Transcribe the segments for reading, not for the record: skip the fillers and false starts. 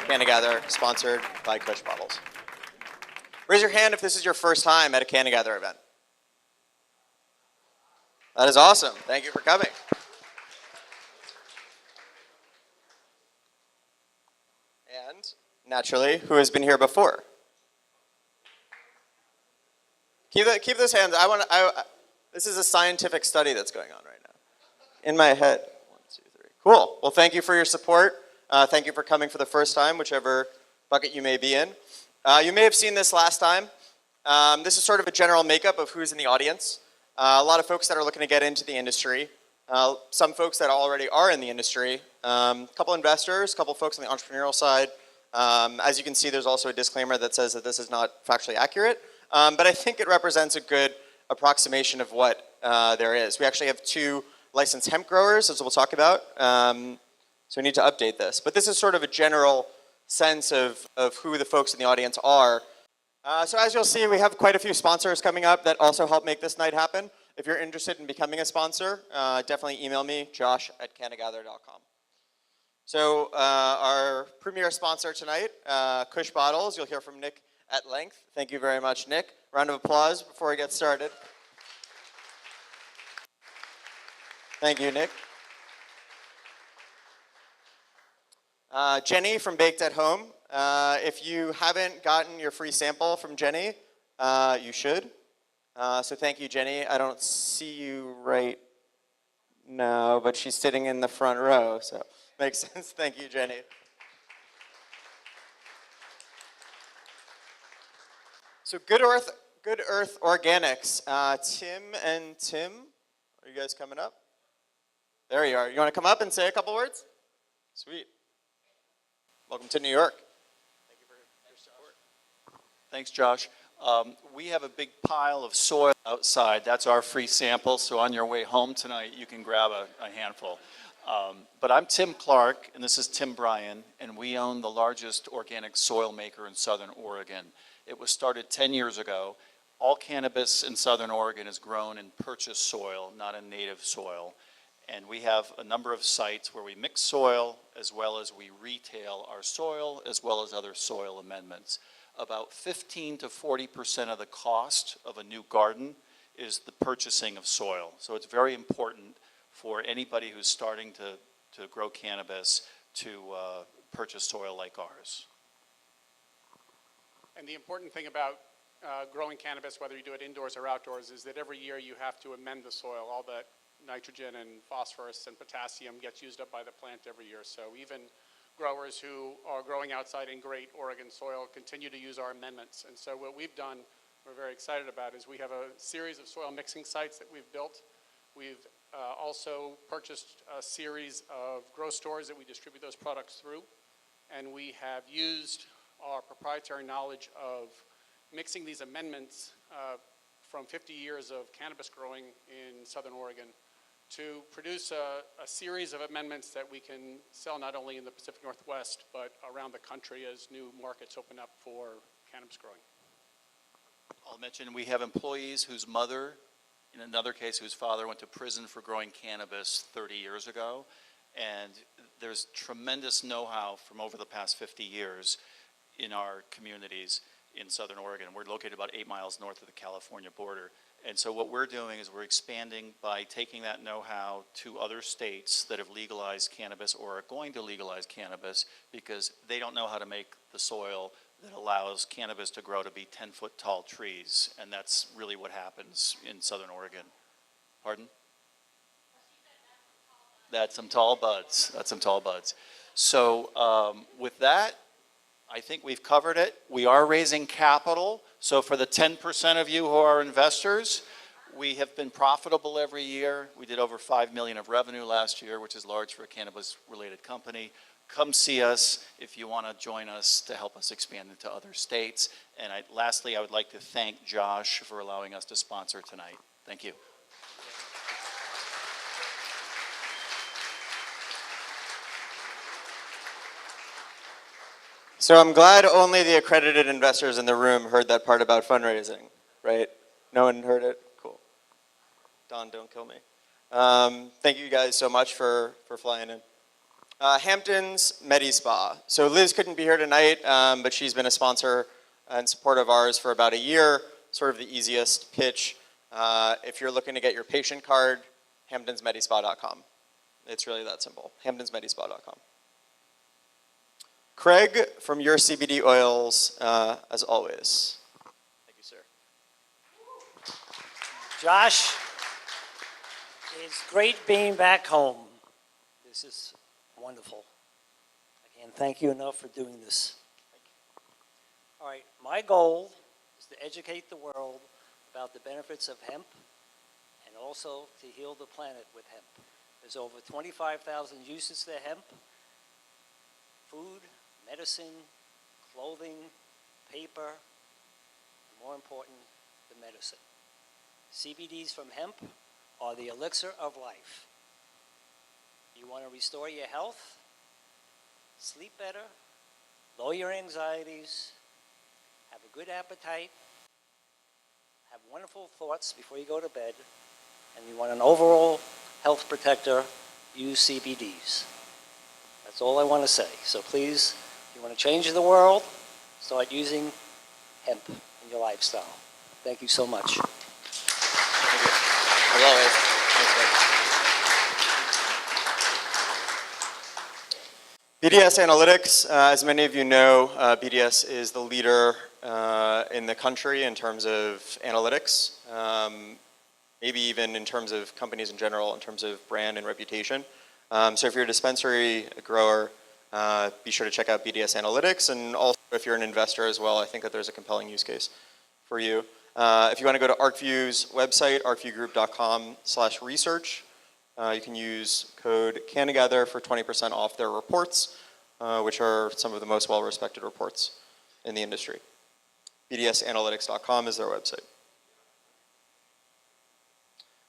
CannaGather, sponsored by Kush Bottles. Raise your hand if this is your first time at a CannaGather event. That is awesome. Thank you for coming. And naturally, who has been here before? Keep those hands. This is a scientific study that's going on right now. In my head. 1, 2, 3. Cool. Well, thank you for your support. Thank you for coming for the first time, whichever bucket you may be in. You may have seen this last time. This is sort of a general makeup of who's in the audience. A lot of folks that are looking to get into the industry. Some folks that already are in the industry. A couple investors, a couple folks on the entrepreneurial side. As you can see, there's also a disclaimer that says that this is not factually accurate. But I think it represents a good approximation of what there is. We actually have 2 licensed hemp growers, as we'll talk about. So we need to update this. But this is sort of a general sense of who the folks in the audience are. So as you'll see, we have quite a few sponsors coming up that also help make this night happen. If you're interested in becoming a sponsor, definitely email me, josh@cannagather.com. So our premier sponsor tonight, Kush Bottles. You'll hear from Nick at length. Thank you very much, Nick. Round of applause before we get started. Thank you, Nick. Jenny from Baked at Home. If you haven't gotten your free sample from Jenny, you should. So thank you, Jenny. I don't see you right now, but she's sitting in the front row, so makes sense. Thank you, Jenny. So Good Earth Organics. Tim and Tim, are you guys coming up? There you are. You want to come up and say a couple words? Sweet. Welcome to New York. Thank you for your support. Thanks, Josh. We have a big pile of soil outside. That's our free sample, so on your way home tonight, you can grab a handful. But I'm Tim Clark, and this is Tim Bryan, and we own the largest organic soil maker in Southern Oregon. It was started 10 years ago. All cannabis in Southern Oregon is grown in purchased soil, not in native soil. And we have a number of sites where we mix soil, as well as we retail our soil, as well as other soil amendments. About 15 to 40% of the cost of a new garden is the purchasing of soil. So it's very important for anybody who's starting to grow cannabis to purchase soil like ours. And the important thing about growing cannabis, whether you do it indoors or outdoors, is that every year you have to amend the soil. All that nitrogen and phosphorus and potassium gets used up by the plant every year. So even growers who are growing outside in great Oregon soil continue to use our amendments. And so what we've done, we're very excited about, is we have a series of soil mixing sites that we've built. We've also purchased a series of grow stores that we distribute those products through. And we have used our proprietary knowledge of mixing these amendments from 50 years of cannabis growing in Southern Oregon to produce a series of amendments that we can sell not only in the Pacific Northwest, but around the country as new markets open up for cannabis growing. I'll mention we have employees whose mother, in another case whose father, went to prison for growing cannabis 30 years ago. And there's tremendous know-how from over the past 50 years in our communities in Southern Oregon. We're located about 8 miles north of the California border. And so what we're doing is we're expanding by taking that know-how to other states that have legalized cannabis or are going to legalize cannabis because they don't know how to make the soil that allows cannabis to grow to be 10-foot tall trees. And that's really what happens in Southern Oregon. Pardon? That's some tall buds. That's some tall buds. So with that, I think we've covered it. We are raising capital. So for the 10% of you who are investors, we have been profitable every year. We did over $5 million of revenue last year, which is large for a cannabis-related company. Come see us if you want to join us to help us expand into other states. And lastly, I would like to thank Josh for allowing us to sponsor tonight. Thank you. So I'm glad only the accredited investors in the room heard that part about fundraising, right? No one heard it? Cool. Don, don't kill me. Thank you guys so much for flying in. Hampton's Medi-Spa. So Liz couldn't be here tonight, but she's been a sponsor and support of ours for about a year, sort of the easiest pitch. If you're looking to get your patient card, hamptonsmedispa.com. It's really that simple, hamptonsmedispa.com. Craig from Your CBD Oils, as always. Thank you, sir. Josh, it's great being back home. This is wonderful. I can't thank you enough for doing this. All right, my goal is to educate the world about the benefits of hemp and also to heal the planet with hemp. There's over 25,000 uses to hemp: food, medicine, clothing, paper, and more important, the medicine. CBDs from hemp are the elixir of life. You want to restore your health, sleep better, lower your anxieties, have a good appetite, have wonderful thoughts before you go to bed, and you want an overall health protector, use CBDs. That's all I want to say. So please, if you want to change the world, start using hemp in your lifestyle. Thank you so much. Thank you. As always. Thanks, Greg. BDS Analytics, as many of you know, BDS is the leader in the country in terms of analytics, maybe even in terms of companies in general, in terms of brand and reputation. So if you're a dispensary, a grower, be sure to check out BDS Analytics, and also if you're an investor as well, I think that there's a compelling use case for you. If you want to go to ArcView's website, arcviewgroup.com/research, you can use code CannaGather for 20% off their reports, which are some of the most well-respected reports in the industry. BDSanalytics.com is their website.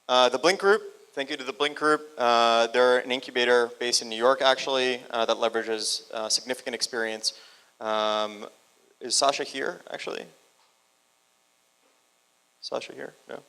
The Blink Group, thank you to the Blink Group. They're an incubator based in New York, actually, that leverages significant experience. Is Sasha here, actually? Sasha here? No.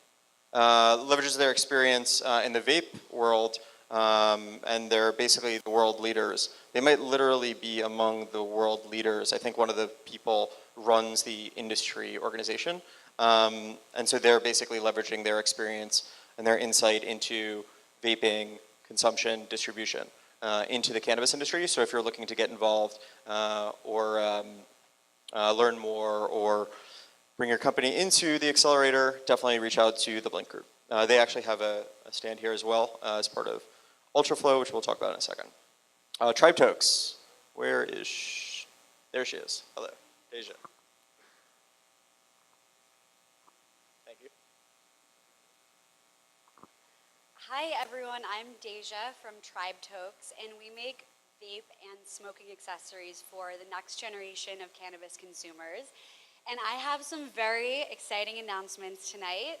Leverages their experience in the vape world, and they're basically the world leaders. They might literally be among the world leaders. I think one of the people runs the industry organization. And so they're basically leveraging their experience and their insight into vaping, consumption, distribution into the cannabis industry. So if you're looking to get involved or learn more or bring your company into the accelerator, definitely reach out to the Blink Group. They actually have a stand here as well as part of Ultraflow, which we'll talk about in a second. Tribe Tokes, where is she? There she is. Hello, Deja. Thank you. Hi everyone, I'm Deja from Tribe Tokes, and we make vape and smoking accessories for the next generation of cannabis consumers. And I have some very exciting announcements tonight.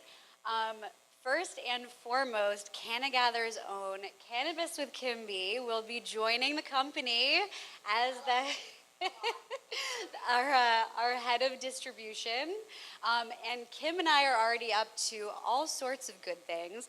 First and foremost, CannaGather's own Cannabis with Kimby will be joining the company as the our head of distribution. And Kim and I are already up to all sorts of good things.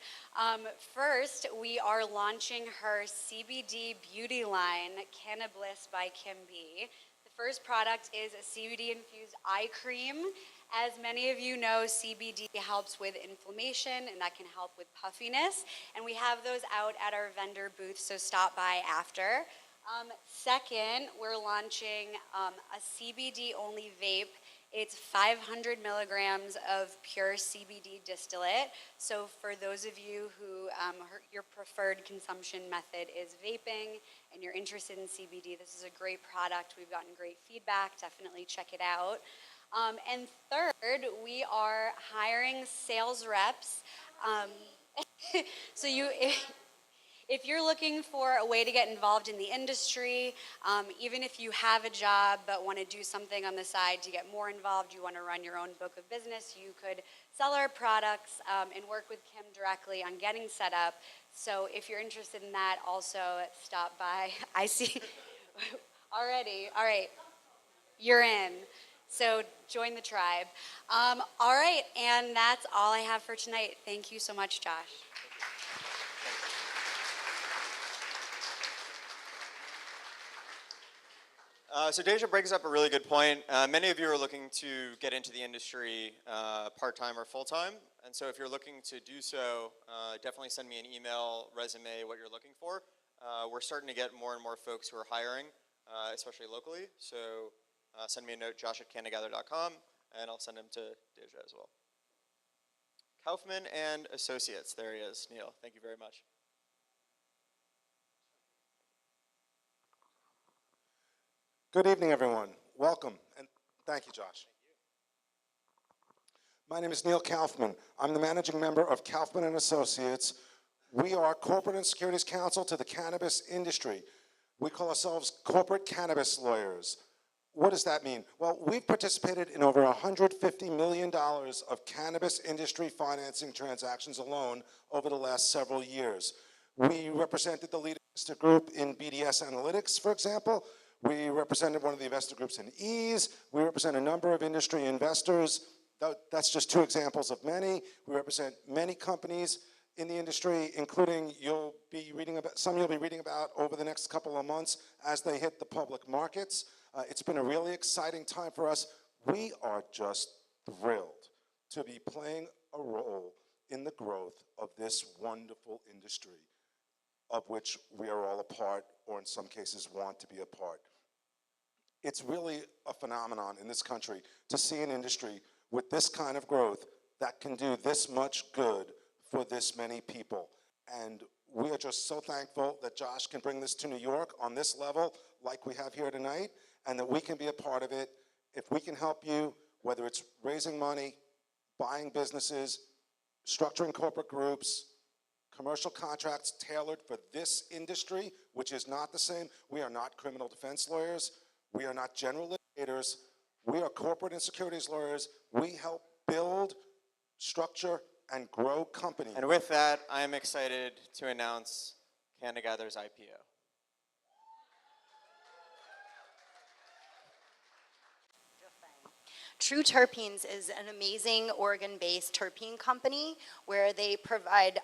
First, we are launching her CBD beauty line, Cannabis by Kimby. The first product is a Cvd Infuse Eye Cream. As many of you know, CBD helps with inflammation, and that can help with puffiness. And we have those out at our vendor booth, so stop by after. Second, we're launching a CBD-only vape. It's 500 milligrams of pure CBD distillate. So for those of you who your preferred consumption method is vaping and you're interested in CBD, this is a great product. We've gotten great feedback. Definitely check it out. And third, we are hiring sales reps. So if you're looking for a way to get involved in the industry, even if you have a job but want to do something on the side to get more involved, you want to run your own book of business, you could sell our products and work with Kim directly on getting set up. So if you're interested in that, also stop by. I see already. All right, you're in. So join the tribe. All right, and that's all I have for tonight. Thank you so much, Josh. So Deja brings up a really good point. Many of you are looking to get into the industry part-time or full-time. And so if you're looking to do so, definitely send me an email, resume, what you're looking for. We're starting to get more and more folks who are hiring, especially locally. So send me a note, josh@CannaGather.com, and I'll send him to Deja as well. Kaufman and Associates, there he is, Neil. Thank you very much. Good evening, everyone. Welcome, and thank you, Josh. My name is Neil Kaufman. I'm the managing member of Kaufman and Associates. We are corporate and securities counsel to the cannabis industry. We call ourselves corporate cannabis lawyers. What does that mean? Well, we've participated in over $150 million of cannabis industry financing transactions alone over the last several years. We represented the lead investor group in BDS Analytics, for example. We represented one of the investor groups in Ease. We represent a number of industry investors. That's just two examples of many. We represent many companies in the industry, including some you'll be reading about over the next couple of months as they hit the public markets. It's been a really exciting time for us. We are just thrilled to be playing a role in the growth of this wonderful industry, of which we are all a part, or in some cases want to be a part. It's really a phenomenon in this country to see an industry with this kind of growth that can do this much good for this many people. And we are just so thankful that Josh can bring this to New York on this level, like we have here tonight, and that we can be a part of it. If we can help you, whether it's raising money, buying businesses, structuring corporate groups, commercial contracts tailored for this industry, which is not the same. We are not criminal defense lawyers. We are not general litigators. We are corporate and securities lawyers. We help build, structure, and grow companies. And with that, I'm excited to announce CannaGather's IPO. True Terpenes is an amazing Oregon-based terpene company where they provide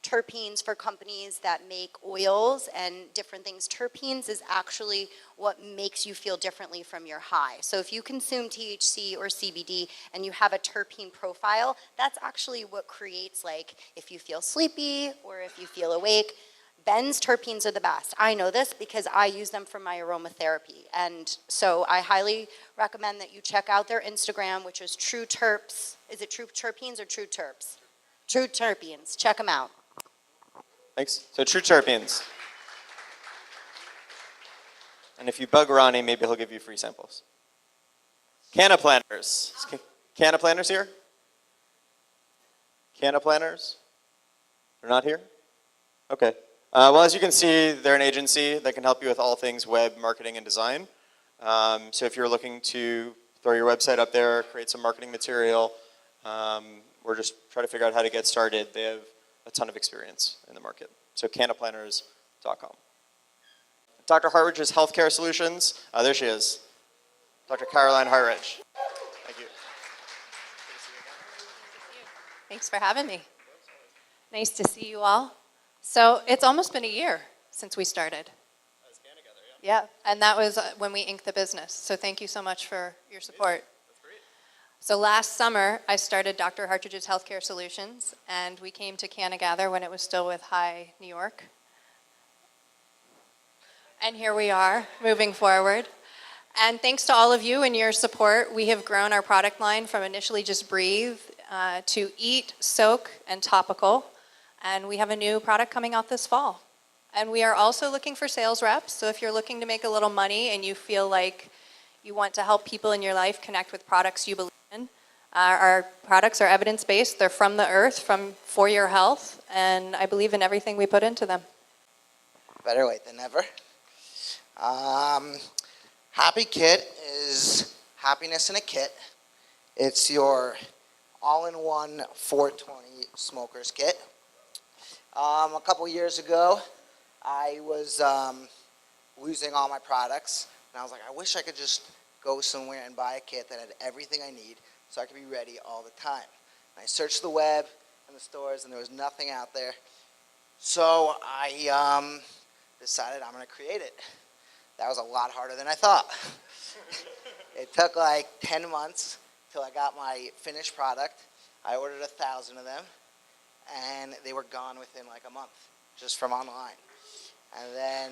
terpenes for companies that make oils and different things. Terpenes is actually what makes you feel differently from your high. So if you consume THC or CBD and you have a terpene profile, that's actually what creates, like, if you feel sleepy or if you feel awake. Ben's terpenes are the best. I know this because I use them for my aromatherapy. And so I highly recommend that you check out their Instagram, which is True Terps. Is it True Terpenes or True Terps? True Terpenes. Check them out. Thanks. So True Terpenes. And if you bug Ronnie, maybe he'll give you free samples. Canna Planners. Is Canna Planners here? Canna Planners? They're not here? Okay. Well, as you can see, they're an agency that can help you with all things web marketing and design. So if you're looking to throw your website up there, create some marketing material, or just try to figure out how to get started, they have a ton of experience in the market. So cannaplanners.com. Dr. Hartridge's Healthcare Solutions. There she is. Dr. Caroline Hartridge. Thank you. Thanks for having me. Nice to see you all. So it's almost been a year since we started. That's CannaGather, yeah. Yeah, and that was when we inked the business. So thank you so much for your support. That's great. So last summer, I started Dr. Hartridge's Healthcare Solutions, and we came to CannaGather when it was still with High New York. And here we are, moving forward. And thanks to all of you and your support, we have grown our product line from initially just Breathe to Eat, Soak, and Topical. And we have a new product coming out this fall. And we are also looking for sales reps. So if you're looking to make a little money and you feel like you want to help people in your life connect with products you believe in, our products are evidence-based. They're from the earth, for your health, and I believe in everything we put into them. Better late than never. Happy Kit is happiness in a kit. It's your all-in-one 420 smokers kit. A couple years ago, I was losing all my products, and I was like, I wish I could just go somewhere and buy a kit that had everything I need so I could be ready all the time. And I searched the web and the stores, and there was nothing out there. So I decided I'm going to create it. That was a lot harder than I thought. It took like 10 months till I got my finished product. I ordered 1,000 of them, and they were gone within like a month, just from online. And then,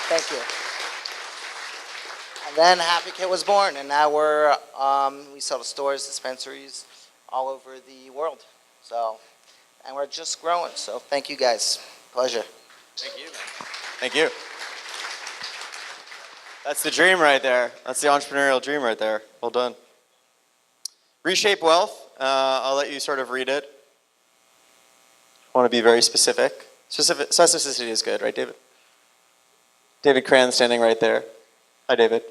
thank you. And then Happy Kit was born, and now we sell to stores, dispensaries, all over the world. So, and we're just growing. So thank you guys. Pleasure. Thank you, man. Thank you. That's the dream right there. That's the entrepreneurial dream right there. Well done. Reshape Wealth. I'll let you sort of read it. I want to be very specific. Specificity is good, right, David? David Cran standing right there. Hi, David.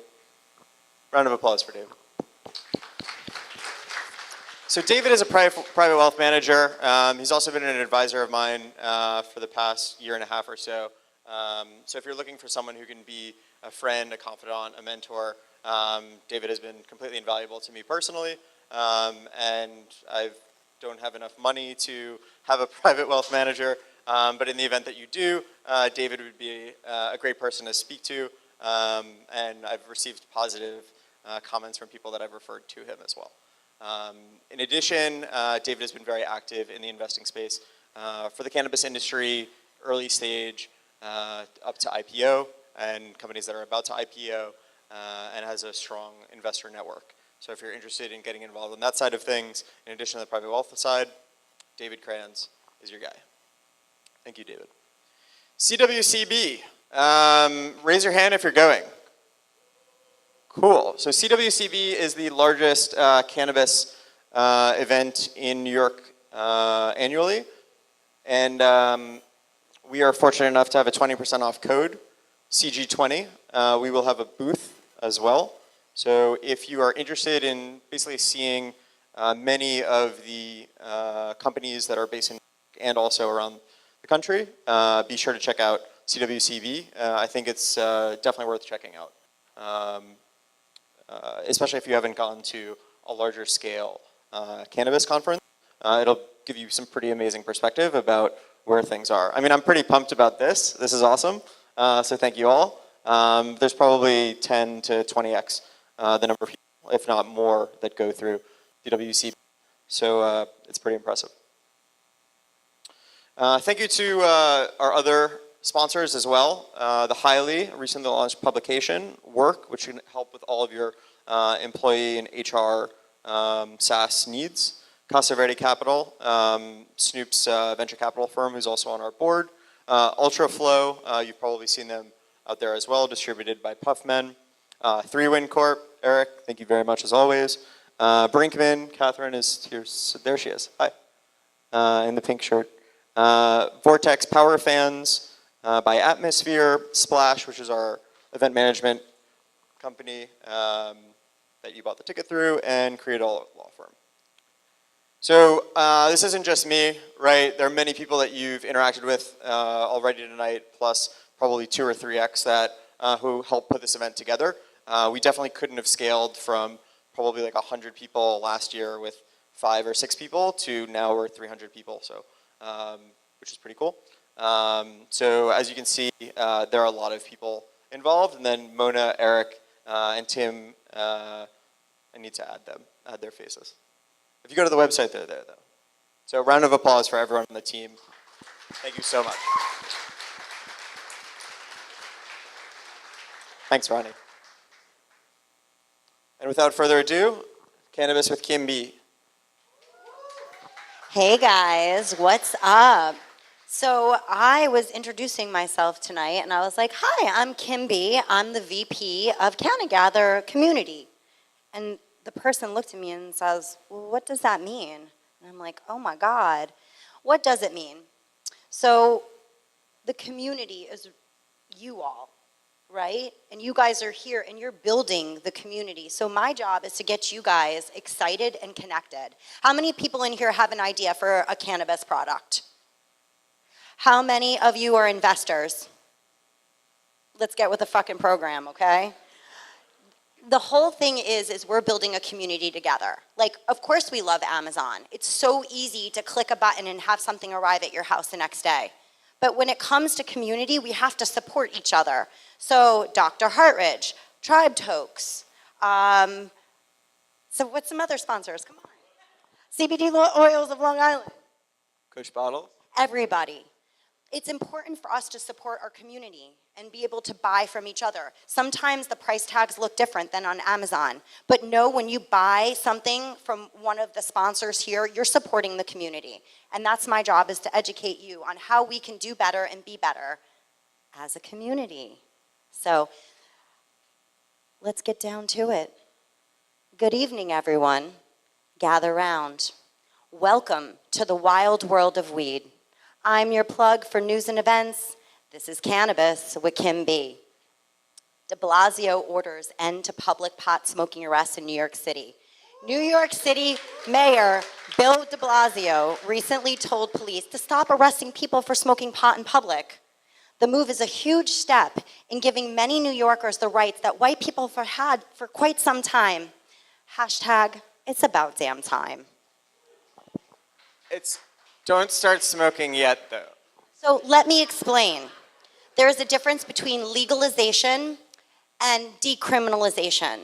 Round of applause for David. So David is a private wealth manager. He's also been an advisor of mine for the past year and a half or so. So if you're looking for someone who can be a friend, a confidant, a mentor, David has been completely invaluable to me personally. And I don't have enough money to have a private wealth manager. But in the event that you do, David would be a great person to speak to. And I've received positive comments from people that I've referred to him as well. In addition, David has been very active in the investing space for the cannabis industry, early stage, up to IPO, and companies that are about to IPO, and has a strong investor network. So if you're interested in getting involved on that side of things, in addition to the private wealth side, David Crayons is your guy. Thank you, David. CWCB. Raise your hand if you're going. Cool. So CWCB is the largest cannabis event in New York annually. And we are fortunate enough to have a 20% off code, CG20. We will have a booth as well. So if you are interested in basically seeing many of the companies that are based in and also around the country, be sure to check out CWCB. I think it's definitely worth checking out. Especially if you haven't gone to a larger scale cannabis conference. It'll give you some pretty amazing perspective about where things are. I mean, I'm pretty pumped about this. This is awesome. So thank you all. There's probably 10 to 20x the number of people, if not more, that go through CWCB. So it's pretty impressive. Thank you to our other sponsors as well. The Highly recently launched publication, Work, which can help with all of your employee and HR SaaS needs. Casa Verde Capital, Snoop's venture capital firm, who's also on our board. Ultraflow, you've probably seen them out there as well, distributed by Puffmen. 3Win Corp, Eric, thank you very much as always. Brinkman, Catherine is here, there she is, hi, in the pink shirt. Vortex Power Fans by Atmosphere, Splash, which is our event management company that you bought the ticket through, and Creedol Law Firm. So this isn't just me, right? There are many people that you've interacted with already tonight, plus probably 2 or 3x that who helped put this event together. We definitely couldn't have scaled from probably like 100 people last year with 5 or 6 people to now we're 300 people, so which is pretty cool. So as you can see, there are a lot of people involved, and then Mona, Eric, and Tim, I need to add their faces. If you go to the website, they're there though. So a round of applause for everyone on the team. Thank you so much. Thanks, Ronnie. And without further ado, Cannabis with Kim B. Hey guys, what's up? So I was introducing myself tonight and I was like, hi, I'm Kim B. I'm the VP of CannaGather Community. And the person looked at me and says, well, what does that mean? And I'm like, oh my God, what does it mean? So the community is you all, right? And you guys are here and you're building the community. So my job is to get you guys excited and connected. How many people in here have an idea for a cannabis product? How many of you are investors? Let's get with the fucking program, okay? The whole thing is we're building a community together. Like, of course we love Amazon. It's so easy to click a button and have something arrive at your house the next day. But when it comes to community, we have to support each other. So Dr. Hartridge, Tribe Tokes, so what's some other sponsors? Come on. CBD Oils of Long Island. Kush bottles. Everybody. It's important for us to support our community and be able to buy from each other. Sometimes the price tags look different than on Amazon, but know when you buy something from one of the sponsors here, you're supporting the community. And that's my job, is to educate you on how we can do better and be better as a community. So let's get down to it. Good evening, everyone. Gather round. Welcome to the wild world of weed. I'm your plug for news and events. This is Cannabis with Kim B. De Blasio orders end to public pot smoking arrests in New York City. New York City Mayor Bill de Blasio recently told police to stop arresting people for smoking pot in public. The move is a huge step in giving many New Yorkers the rights that white people have had for quite some time. Hashtag, it's about damn time. Don't start smoking yet, though. So let me explain. There is a difference between legalization and decriminalization.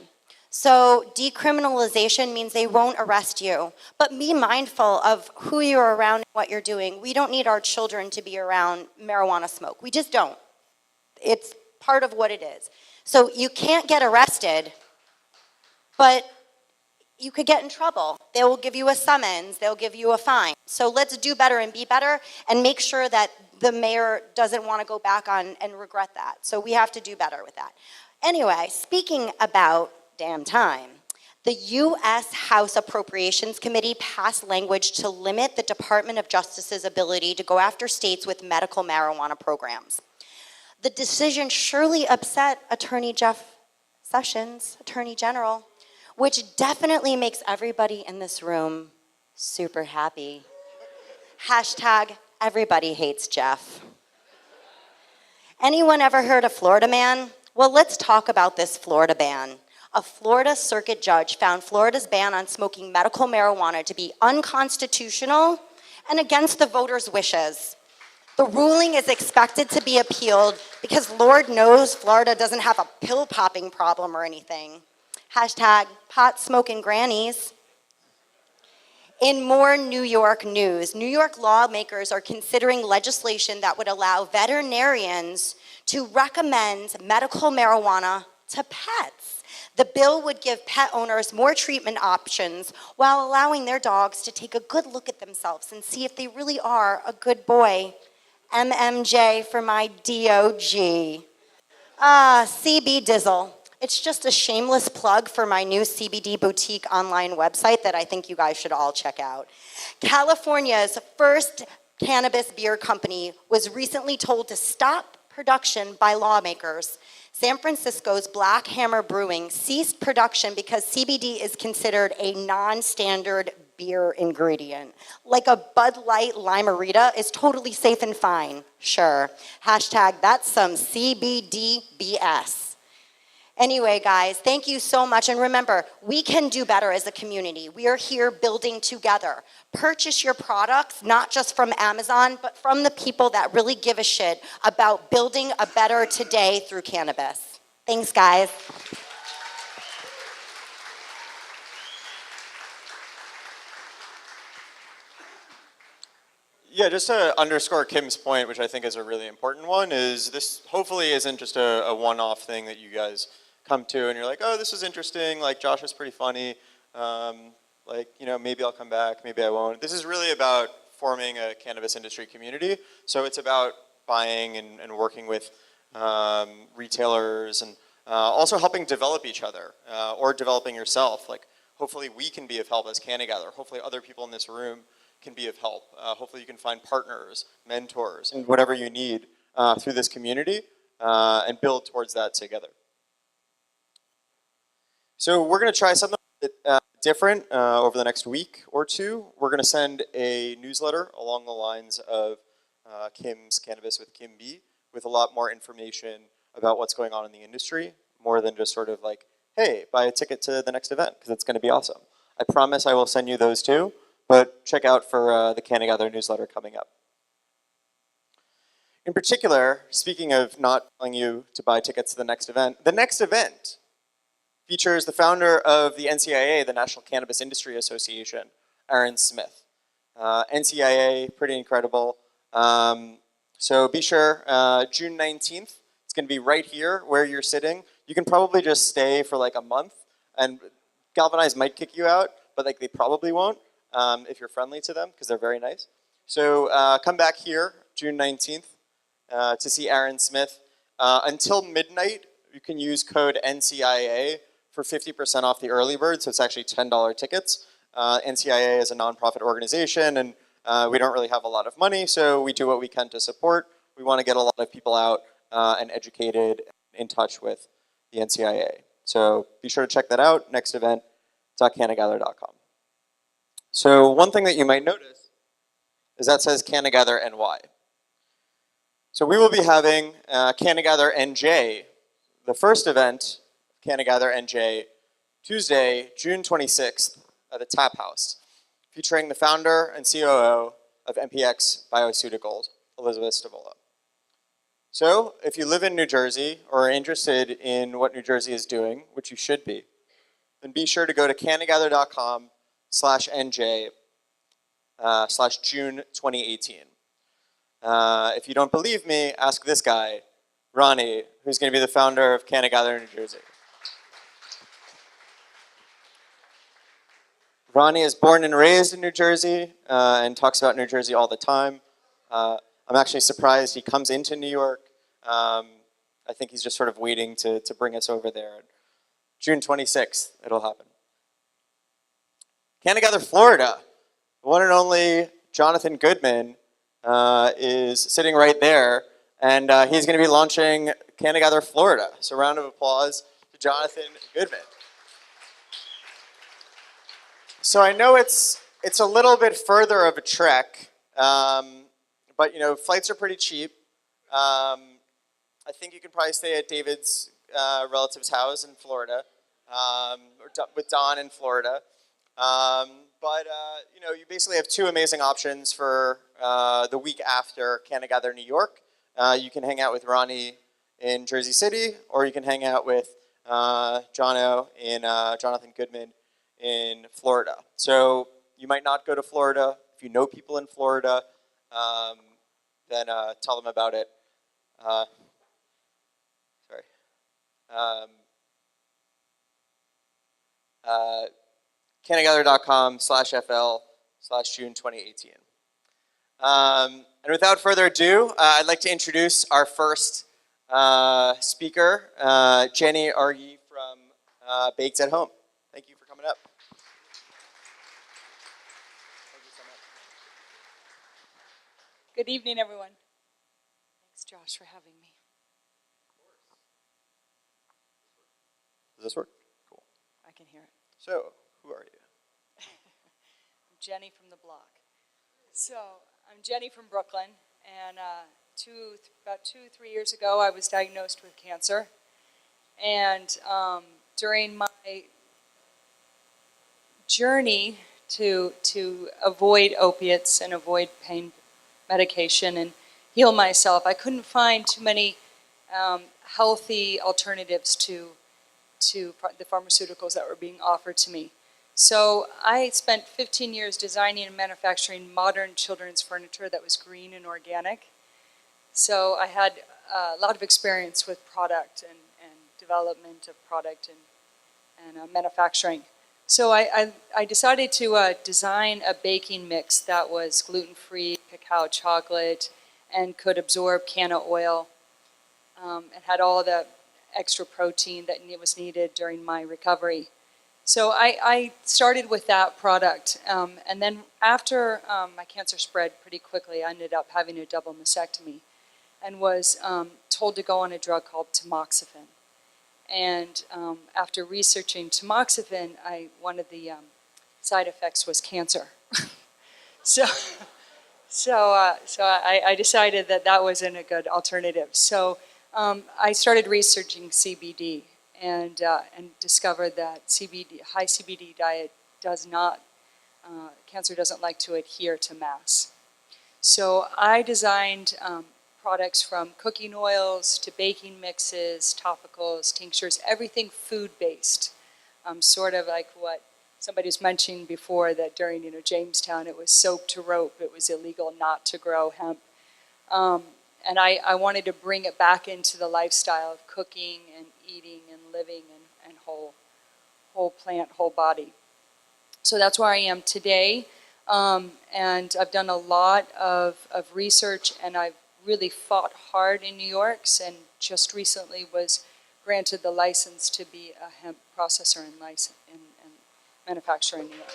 So decriminalization means they won't arrest you, but be mindful of who you're around and what you're doing. We don't need our children to be around marijuana smoke. We just don't. It's part of what it is. So you can't get arrested, but you could get in trouble. They will give you a summons, they'll give you a fine. So let's do better and be better and make sure that the mayor doesn't want to go back on and regret that. So we have to do better with that. Anyway, speaking about damn time, the U.S. House Appropriations Committee passed language to limit the Department of Justice's ability to go after states with medical marijuana programs. The decision surely upset Attorney Jeff Sessions, Attorney General, which definitely makes everybody in this room super happy. Hashtag, everybody hates Jeff. Anyone ever heard of Florida Man? Well, let's talk about this Florida ban. A Florida circuit judge found Florida's ban on smoking medical marijuana to be unconstitutional and against the voters' wishes. The ruling is expected to be appealed because Lord knows Florida doesn't have a pill popping problem or anything. Hashtag pot smoking grannies. In more New York news, New York lawmakers are considering legislation that would allow veterinarians to recommend medical marijuana to pets. The bill would give pet owners more treatment options while allowing their dogs to take a good look at themselves and see if they really are a good boy. MMJ for my DOG. CB Dizzle. It's just a shameless plug for my new CBD boutique online website that I think you guys should all check out. California's first cannabis beer company was recently told to stop production by lawmakers. San Francisco's Black Hammer Brewing ceased production because CBD is considered a non-standard beer ingredient. Like a Bud Light Limerita is totally safe and fine. Sure. Hashtag, that's some CBD BS. Anyway, guys, thank you so much. And remember, we can do better as a community. We are here building together. Purchase your products, not just from Amazon, but from the people that really give a shit about building a better today through cannabis. Thanks, guys. Yeah, just to underscore Kim's point, which I think is a really important one, is this hopefully isn't just a one-off thing that you guys come to and you're like, oh, this is interesting, like Josh is pretty funny, like, you know, maybe I'll come back, maybe I won't. This is really about forming a cannabis industry community, so it's about buying and working with retailers and also helping develop each other or developing yourself. Like, hopefully we can be of help as CannaGather. Hopefully other people in this room can be of help. Hopefully you can find partners, mentors, and whatever you need through this community and build towards that together. So we're going to try something different over the next week or two. We're going to send a newsletter along the lines of Kim's Cannabis with Kim B, with a lot more information about what's going on in the industry, more than just sort of like, hey, buy a ticket to the next event, because it's going to be awesome. I promise I will send you those too, but check out for the CannaGather newsletter coming up. In particular, speaking of not telling you to buy tickets to the next event features the founder of the NCIA, the National Cannabis Industry Association, Aaron Smith. NCIA, pretty incredible. So be sure, June 19th, it's gonna be right here where you're sitting. You can probably just stay for like a month, and Galvnize might kick you out, but like they probably won't if you're friendly to them, because they're very nice. So come back here, June 19th, to see Aaron Smith. Until midnight, you can use code NCIA for 50% off the early bird, so it's actually $10 tickets. NCIA is a nonprofit organization, and we don't really have a lot of money, so we do what we can to support. We want to get a lot of people out and educated, in touch with the NCIA. So be sure to check that out. Next event, .cannagather.com. So one thing that you might notice is that says CannaGather NY. So we will be having CannaGather NJ, the first event, CannaGather NJ, Tuesday, June 26th at the Tap House, featuring the founder and COO of MPX Bioceuticals, Elizabeth Stavola. So if you live in New Jersey or are interested in what New Jersey is doing, which you should be, then be sure to go to cannagather.com/NJ/June 2018. If you don't believe me, ask this guy, Ronnie, who's going to be the founder of CannaGather New Jersey. Ronnie is born and raised in New Jersey and talks about New Jersey all the time. I'm actually surprised he comes into New York. I think he's just sort of waiting to bring us over there. June 26th, it'll happen. CannaGather Florida, the one and only Jonathan Goodman is sitting right there, and he's going to be launching CannaGather Florida. So round of applause to Jonathan Goodman. So I know it's a little bit further of a trek, but you know, flights are pretty cheap. I think you can probably stay at David's relative's house in Florida, or with Don in Florida. But you know, you basically have two amazing options for the week after CannaGather New York. You can hang out with Ronnie in Jersey City, or you can hang out with Jonathan Goodman in Florida. So you might not go to Florida. If you know people in Florida, then tell them about it. CannaGather.com/FL/June 2018. And without further ado, I'd like to introduce our first speaker, Jenny Argie from Baked at Home. Thank you for coming up. Thank you so much. Good evening, everyone. Thanks, Josh, for having me. Does this work? Cool. I can hear it. So, who are you? I'm Jenny from the block. So, I'm Jenny from Brooklyn, and about 2-3 years ago, I was diagnosed with cancer. And during my journey to avoid opiates and avoid pain medication and heal myself, I couldn't find too many healthy alternatives to the pharmaceuticals that were being offered to me. So I spent 15 years designing and manufacturing modern children's furniture that was green and organic. So I had a lot of experience with product and development of product and manufacturing. So I decided to design a baking mix that was gluten-free, cacao chocolate, and could absorb canna oil. It had all the extra protein that was needed during my recovery. So I started with that product. And then after my cancer spread pretty quickly, I ended up having a double mastectomy and was told to go on a drug called tamoxifen. And after researching tamoxifen, one of the side effects was cancer. So I decided that wasn't a good alternative. So I started researching CBD and discovered that high CBD diet does not, cancer doesn't like to adhere to mass. So I designed products from cooking oils to baking mixes, topicals, tinctures, everything food-based. Sort of like what somebody was mentioning before, that during Jamestown it was soap to rope. It was illegal not to grow hemp. And I wanted to bring it back into the lifestyle of cooking and eating and living and whole plant, whole body. So that's where I am today. And I've done a lot of research, and I've really fought hard in New York, and just recently was granted the license to be a hemp processor and manufacturer in New York.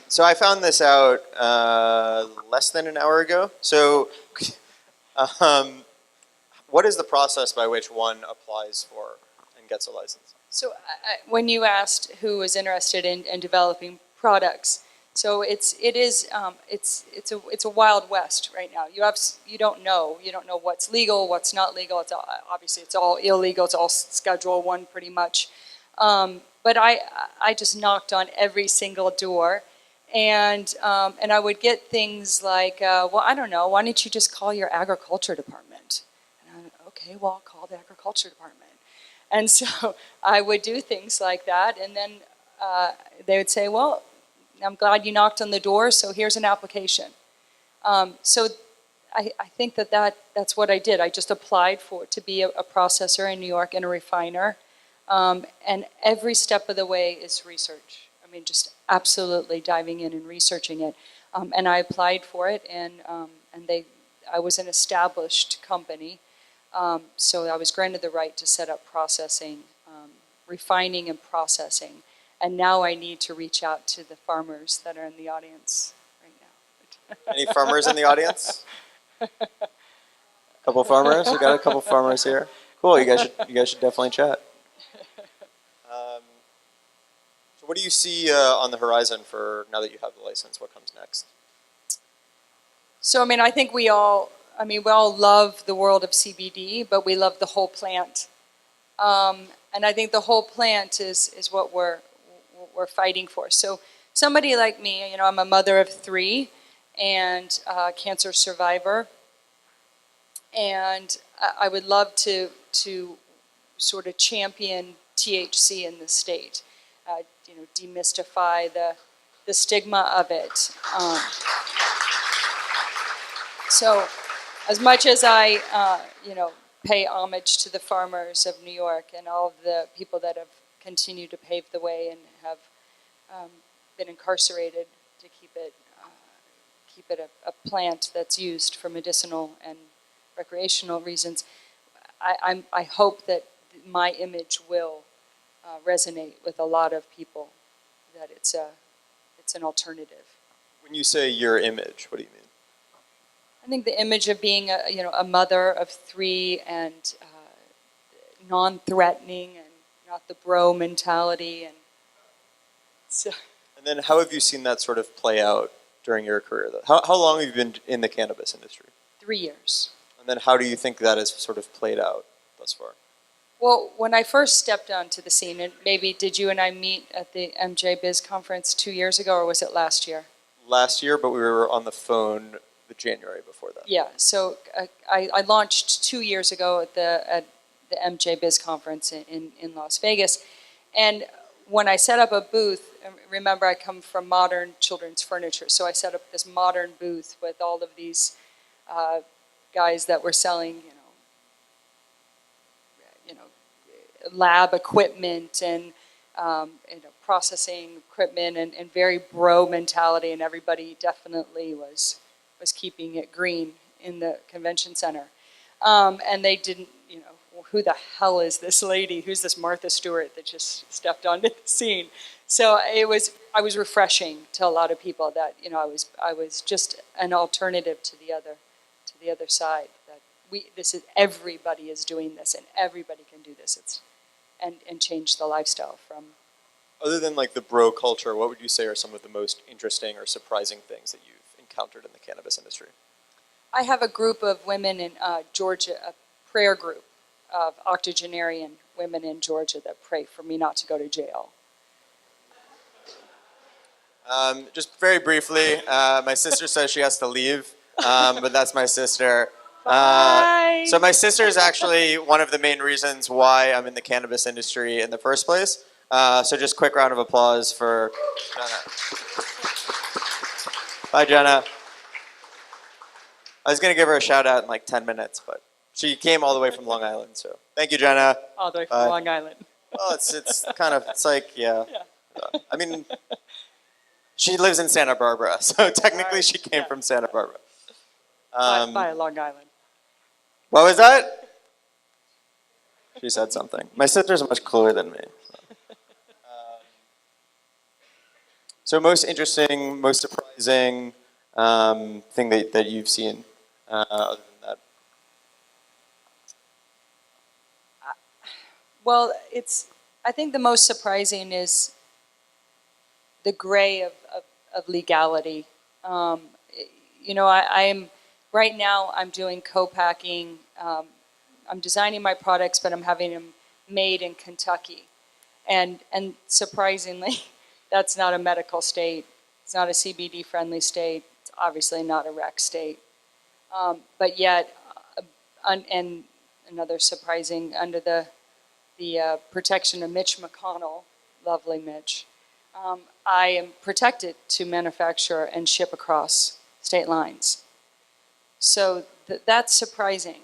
So I found this out less than an hour ago. So what is the process by which one applies for and gets a license? So when you asked who was interested in developing products, so it's a wild west right now. You don't know what's legal, what's not legal. Obviously it's all illegal. It's all Schedule 1 pretty much. But I just knocked on every single door, and I would get things like, well, I don't know, why don't you just call your agriculture department? And I, okay, well, I'll call the agriculture department. And so I would do things like that, and then they would say, well, I'm glad you knocked on the door, so here's an application. So I think that's what I did. I just applied to be a processor in New York and a refiner. And every step of the way is research. I mean, just absolutely diving in and researching it. And I applied for it, and I was an established company, so I was granted the right to set up processing, refining and processing. And now I need to reach out to the farmers that are in the audience right now. Any farmers in the audience? Couple farmers? We got a couple farmers here. Cool. You guys should definitely chat. So what do you see on the horizon for now that you have the license? What comes next? So I mean, I think we all love the world of CBD, but we love the whole plant. And I think the whole plant is what we're fighting for. So somebody like me, I'm a mother of 3 and a cancer survivor, and I would love to sort of champion THC in the state, demystify the stigma of it. So as much as I, pay homage to the farmers of New York and all of the people that have continued to pave the way and have been incarcerated to keep it a plant that's used for medicinal and recreational reasons, I hope that my image will resonate with a lot of people, that it's an alternative. When you say your image, what do you mean? I think the image of being a mother of 3 and non-threatening and not the bro mentality, and so. And then how have you seen that sort of play out during your career? How long have you been in the cannabis industry? 3 years. And then how do you think that has sort of played out thus far? Well, when I first stepped onto the scene, and maybe did you and I meet at the MJ Biz conference 2 years ago, or was it last year? Last year, but we were on the phone the January before that. Yeah, so I launched 2 years ago at the MJ Biz conference in Las Vegas. And when I set up a booth, remember I come from modern children's furniture, so I set up this modern booth with all of these guys that were selling, lab equipment and processing equipment and very bro mentality, and everybody definitely was keeping it green in the convention center. And they didn't, who the hell is this lady? Who's this Martha Stewart that just stepped onto the scene? So I was refreshing to a lot of people that, I was just an alternative to the other side. That everybody is doing this, and everybody can do this. And change the lifestyle from. Other than like the bro culture, what would you say are some of the most interesting or surprising things that you've encountered in the cannabis industry? I have a group of women in Georgia, a prayer group of octogenarian women in Georgia that pray for me not to go to jail. Just very briefly, my sister says she has to leave, but that's my sister. So my sister is actually one of the main reasons why I'm in the cannabis industry in the first place. So just quick round of applause for Jenna. Bye, Jenna. I was going to give her a shout out in like 10 minutes, but she came all the way from Long Island, so thank you, Jenna. All the way from Bye. Long Island. Well, it's kind of, it's like, yeah. I mean, she lives in Santa Barbara, so technically she came from Santa Barbara. By Long Island. What was that? She said something. My sister's much cooler than me. So most interesting, most surprising thing that you've seen other than that? Well, I think the most surprising is the gray of legality. You know, right now I'm doing co-packing. I'm designing my products, but I'm having them made in Kentucky. And surprisingly, that's not a medical state. It's not a CBD friendly state. It's obviously not a rec state. But yet, and another surprising, under the protection of Mitch McConnell, lovely Mitch, I am protected to manufacture and ship across state lines. So that's surprising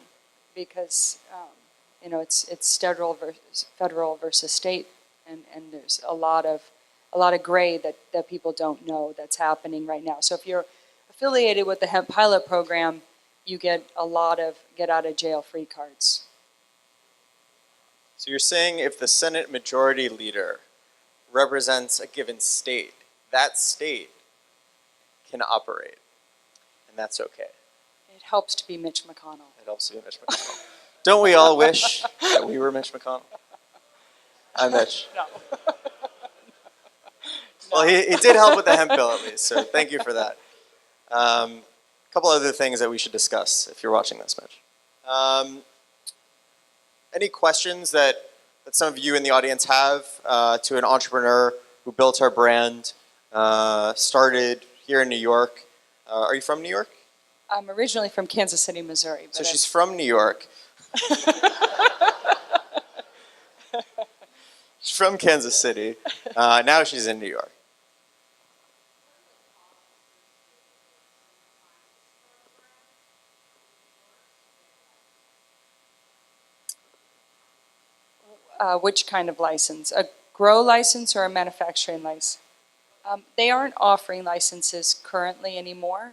because you know it's federal versus state, and there's a lot of gray that people don't know that's happening right now. So if you're affiliated with the hemp pilot program, you get a lot of get out of jail free cards. So you're saying if the Senate Majority Leader represents a given state, that state can operate, and that's okay. It helps to be Mitch McConnell. It helps to be Mitch McConnell. Don't we all wish that we were Mitch McConnell? I'm Mitch. No. Well, he did help with the hemp bill at least, so thank you for that. A couple other things that we should discuss if you're watching this, Mitch. Any questions that some of you in the audience have to an entrepreneur who built our brand, started here in New York? Are you from New York? I'm originally from Kansas City, Missouri. So she's from New York. She's from Kansas City. Now she's in New York. Which kind of license? A grow license or a manufacturing license? They aren't offering licenses currently anymore,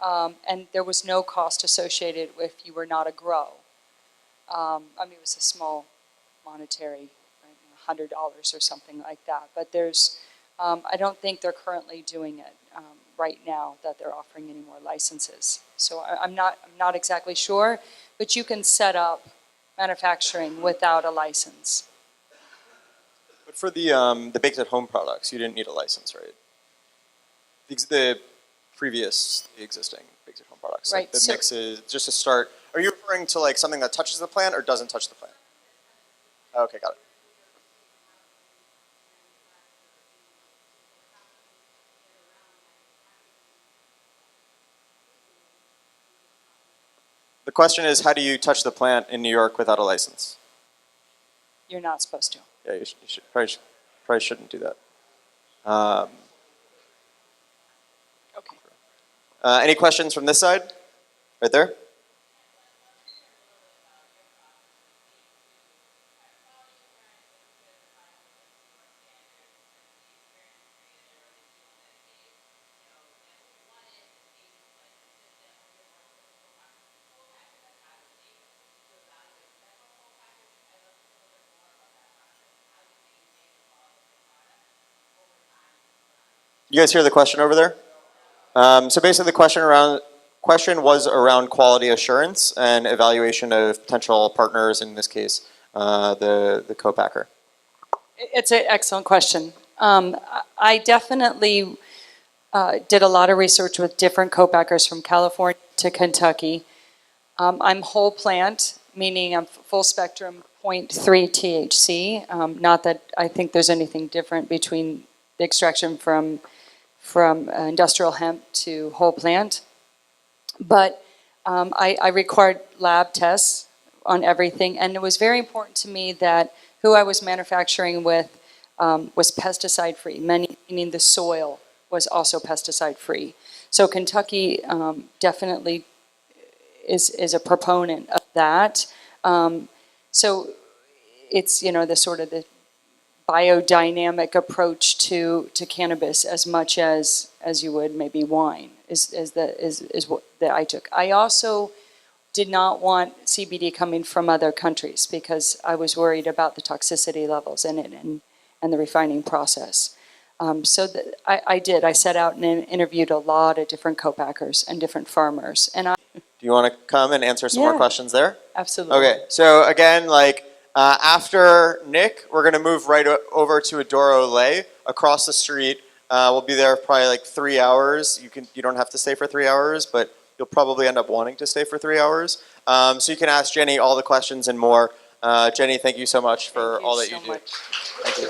and there was no cost associated if you were not a grow. I mean, it was a small monetary, right, $100 or something like that. But there's, I don't think they're currently doing it right now that they're offering any more licenses. So I'm not exactly sure, but you can set up manufacturing without a license. But for the baked at home products, you didn't need a license, right? The existing baked at home products, Right, like the so- mixes, just to start. Are you referring to like something that touches the plant or doesn't touch the plant? Okay, got it. The question is, how do you touch the plant in New York without a license? You're not supposed to. Yeah, you probably shouldn't do that. Okay. Any questions from this side? Right there? You guys hear the question over there? So basically the question was around quality assurance and evaluation of potential partners, in this case, the co-packer. It's an excellent question. I definitely did a lot of research with different co-packers from California to Kentucky. I'm whole plant, meaning I'm full spectrum 0.3 THC. Not that I think there's anything different between the extraction from from industrial hemp to whole plant. But I required lab tests on everything, and it was very important to me that who I was manufacturing with was pesticide-free, meaning the soil was also pesticide-free. So Kentucky definitely is a proponent of that. So it's, you know, the sort of the biodynamic approach to cannabis as much as you would maybe wine is what that I took. I also did not want CBD coming from other countries because I was worried about the toxicity levels in it and the refining process. So I did. I set out and interviewed a lot of different co-packers and different farmers. And Do you want to come and answer some more Yeah. questions there? absolutely. Okay, so again, like after Nick, we're gonna move right over to Adoro Lay across the street. We'll be there probably like 3 hours. You don't have to stay for 3 hours, but you'll probably end up wanting to stay for 3 hours. So you can ask Jenny all the questions and more. Jenny, thank you so much for all that you do. Much. Thank you.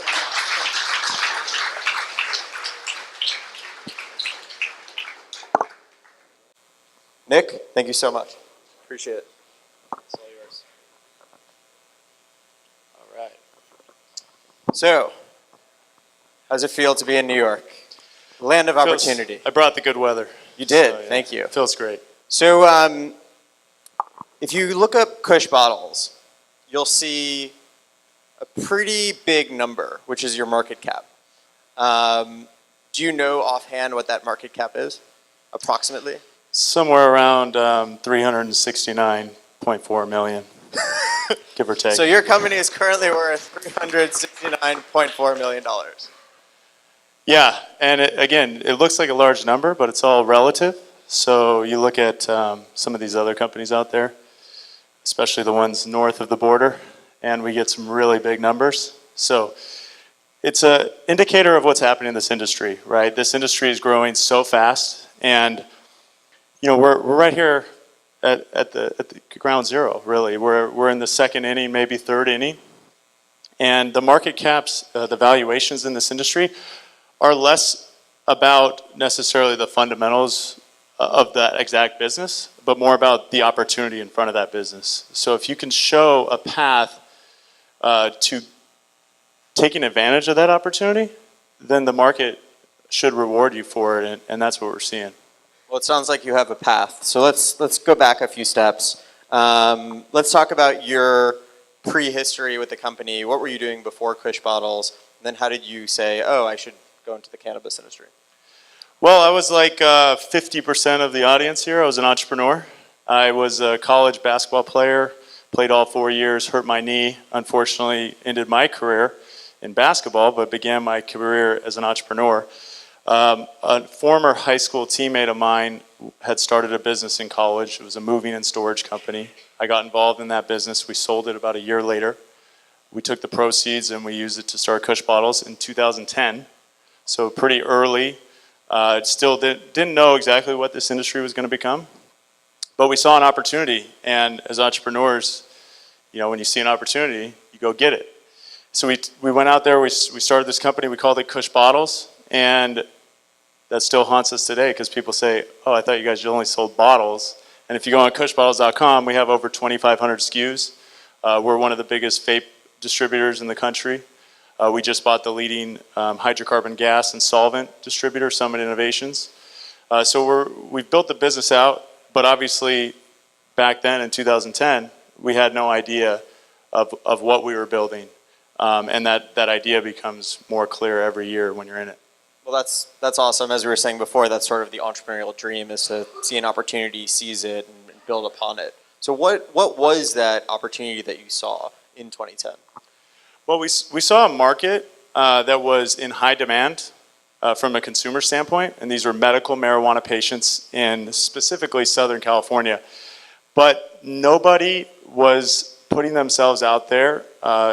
Nick, thank you so much. Appreciate it. It's all yours. All right. So, how's it feel to be in New York? Land of opportunity. I brought the good weather. You did, So, yeah, thank you. It feels great. So, if you look up Kush bottles, you'll see a pretty big number, which is your market cap. Do you know offhand what that market cap is, approximately? Somewhere around 369.4 million, give or take. So your company is currently worth $369.4 million. Yeah, and again, it looks like a large number, but it's all relative. So you look at some of these other companies out there, especially the ones north of the border, and we get some really big numbers. So it's an indicator of what's happening in this industry, right? This industry is growing so fast, and you know we're right here at the ground zero, really. We're in the second inning, maybe third inning, and the market caps, the valuations in this industry are less about necessarily the fundamentals of that exact business, but more about the opportunity in front of that business. So if you can show a path to taking advantage of that opportunity, then the market should reward you for it, and that's what we're seeing. Well, it sounds like you have a path. So let's go back a few steps. Let's talk about your prehistory with the company. What were you doing before Kush Bottles? And then how did you say, oh, I should go into the cannabis industry? Well, I was like 50% of the audience here. I was an entrepreneur. I was a college basketball player, played all 4 years, hurt my knee, unfortunately ended my career in basketball, but began my career as an entrepreneur. A former high school teammate of mine had started a business in college. It was a moving and storage company. I got involved in that business. We sold it about a year later. We took the proceeds and we used it to start Kush Bottles in 2010. So pretty early. Still didn't know exactly what this industry was going to become. But we saw an opportunity. And as entrepreneurs, you know, when you see an opportunity, you go get it. So we went out there, we started this company, we called it Kush Bottles. And that still haunts us today because people say, oh, I thought you guys only sold bottles. And if you go on kushbottles.com, we have over 2,500 SKUs. We're one of the biggest vape distributors in the country. We just bought the leading hydrocarbon gas and solvent distributor, Summit Innovations. So we've built the business out, but obviously back then in 2010, we had no idea of what we were building. And that idea becomes more clear every year when you're in it. Well, that's awesome. As we were saying before, that's sort of the entrepreneurial dream, is to see an opportunity, seize it, and build upon it. So what was that opportunity that you saw in 2010? Well, we saw a market that was in high demand from a consumer standpoint, and these were medical marijuana patients in specifically Southern California. But nobody was putting themselves out there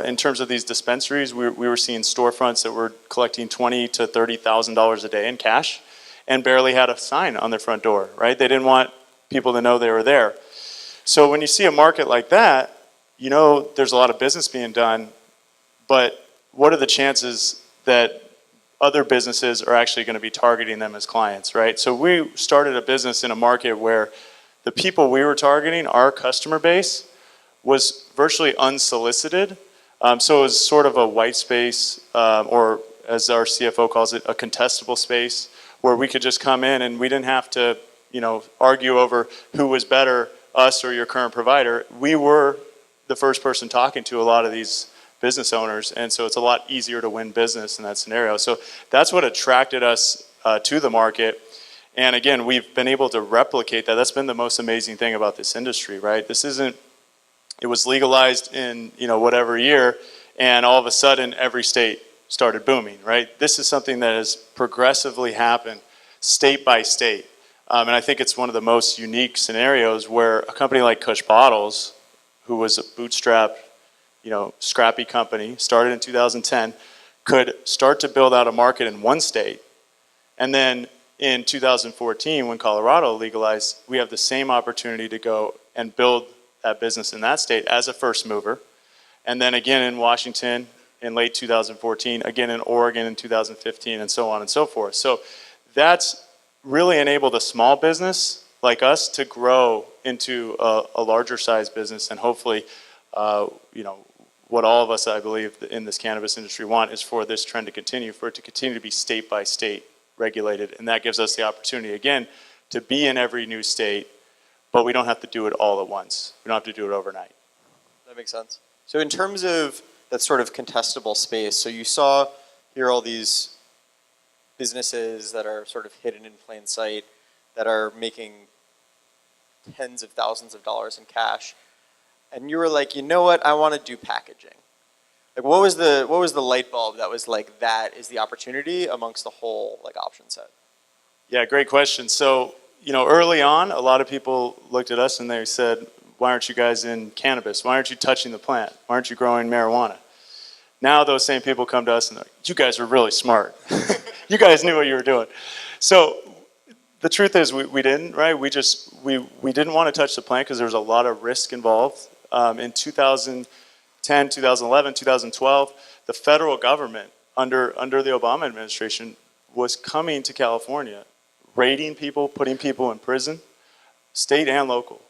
in terms of these dispensaries. We were seeing storefronts that were collecting $20,000 to $30,000 a day in cash and barely had a sign on their front door, right? They didn't want people to know they were there. So when you see a market like that, you know there's a lot of business being done, but what are the chances that other businesses are actually going to be targeting them as clients, right? So we started a business in a market where the people we were targeting, our customer base, was virtually unsolicited. So it was sort of a white space, or as our CFO calls it, a contestable space, where we could just come in and we didn't have to, argue over who was better, us or your current provider. We were the first person talking to a lot of these business owners, and so it's a lot easier to win business in that scenario. So that's what attracted us to the market. And again, we've been able to replicate that. That's been the most amazing thing about this industry, right? This isn't, it was legalized in, whatever year, and all of a sudden every state started booming, right? This is something that has progressively happened state by state. And I think it's one of the most unique scenarios where a company like Kush Bottles, who was a bootstrap, scrappy company, started in 2010, could start to build out a market in one state. And then in 2014, when Colorado legalized, we have the same opportunity to go and build that business in that state as a first mover. And then again in Washington in late 2014, again in Oregon in 2015, and so on and so forth. So that's really enabled a small business like us to grow into a larger size business, and hopefully, what all of us, I believe, in this cannabis industry want is for this trend to continue, for it to continue to be state by state regulated, and that gives us the opportunity, again, to be in every new state, but we don't have to do it all at once. We don't have to do it overnight. That makes sense. So in terms of that sort of contestable space, so you saw here all these businesses that are sort of hidden in plain sight, that are making tens of thousands of dollars in cash, and you were like, you know what, I want to do packaging. Like, what was the light bulb that was like, that is the opportunity amongst the whole option set? Yeah, great question. So, early on, a lot of people looked at us and they said, why aren't you guys in cannabis? Why aren't you touching the plant? Why aren't you growing marijuana? Now those same people come to us and they're like, you guys are really smart. You guys knew what you were doing. So the truth is we didn't, right? We didn't want to touch the plant because there was a lot of risk involved. In 2010, 2011, 2012, the federal government under the Obama administration was coming to California, raiding people, putting people in prison, state and local,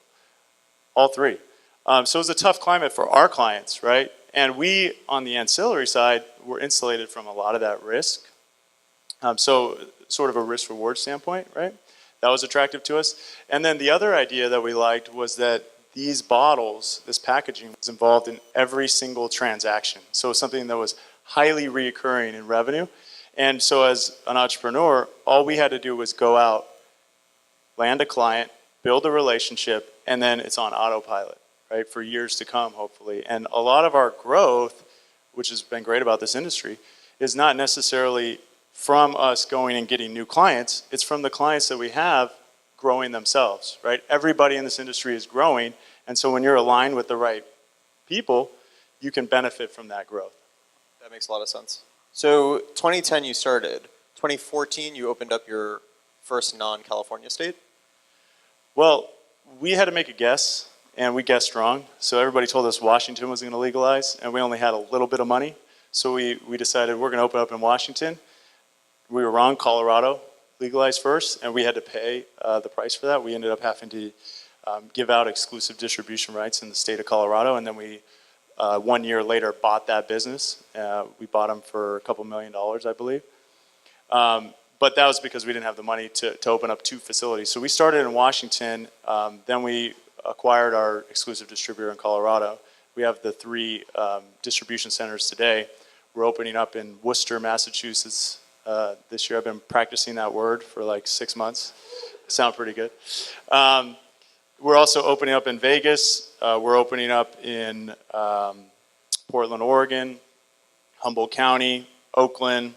all three. So it was a tough climate for our clients, right? And we, on the ancillary side, were insulated from a lot of that risk. So sort of a risk-reward standpoint, right? That was attractive to us. And then the other idea that we liked was that these bottles, this packaging, was involved in every single transaction. So something that was highly reoccurring in revenue. And so as an entrepreneur, all we had to do was go out, land a client, build a relationship, and then it's on autopilot, right, for years to come, hopefully. And a lot of our growth, which has been great about this industry, is not necessarily from us going and getting new clients. It's from the clients that we have growing themselves, right? Everybody in this industry is growing, and so when you're aligned with the right people, you can benefit from that growth. That makes a lot of sense. So 2010 you started. 2014 you opened up your first non-California state? Well, we had to make a guess, and we guessed wrong. So everybody told us Washington was going to legalize, and we only had a little bit of money. So we decided we're going to open up in Washington. We were wrong. Colorado legalized first, and we had to pay the price for that. We ended up having to give out exclusive distribution rights in the state of Colorado, and then we, 1 year later, bought that business. We bought them for a couple $1 million, I believe. But that was because we didn't have the money to open up 2 facilities. So we started in Washington, then we acquired our exclusive distributor in Colorado. We have the 3 distribution centers today. We're opening up in Worcester, Massachusetts this year. I've been practicing that word for like 6 months. Sound pretty good. We're also opening up in Vegas. We're opening up in Portland, Oregon, Humboldt County, Oakland,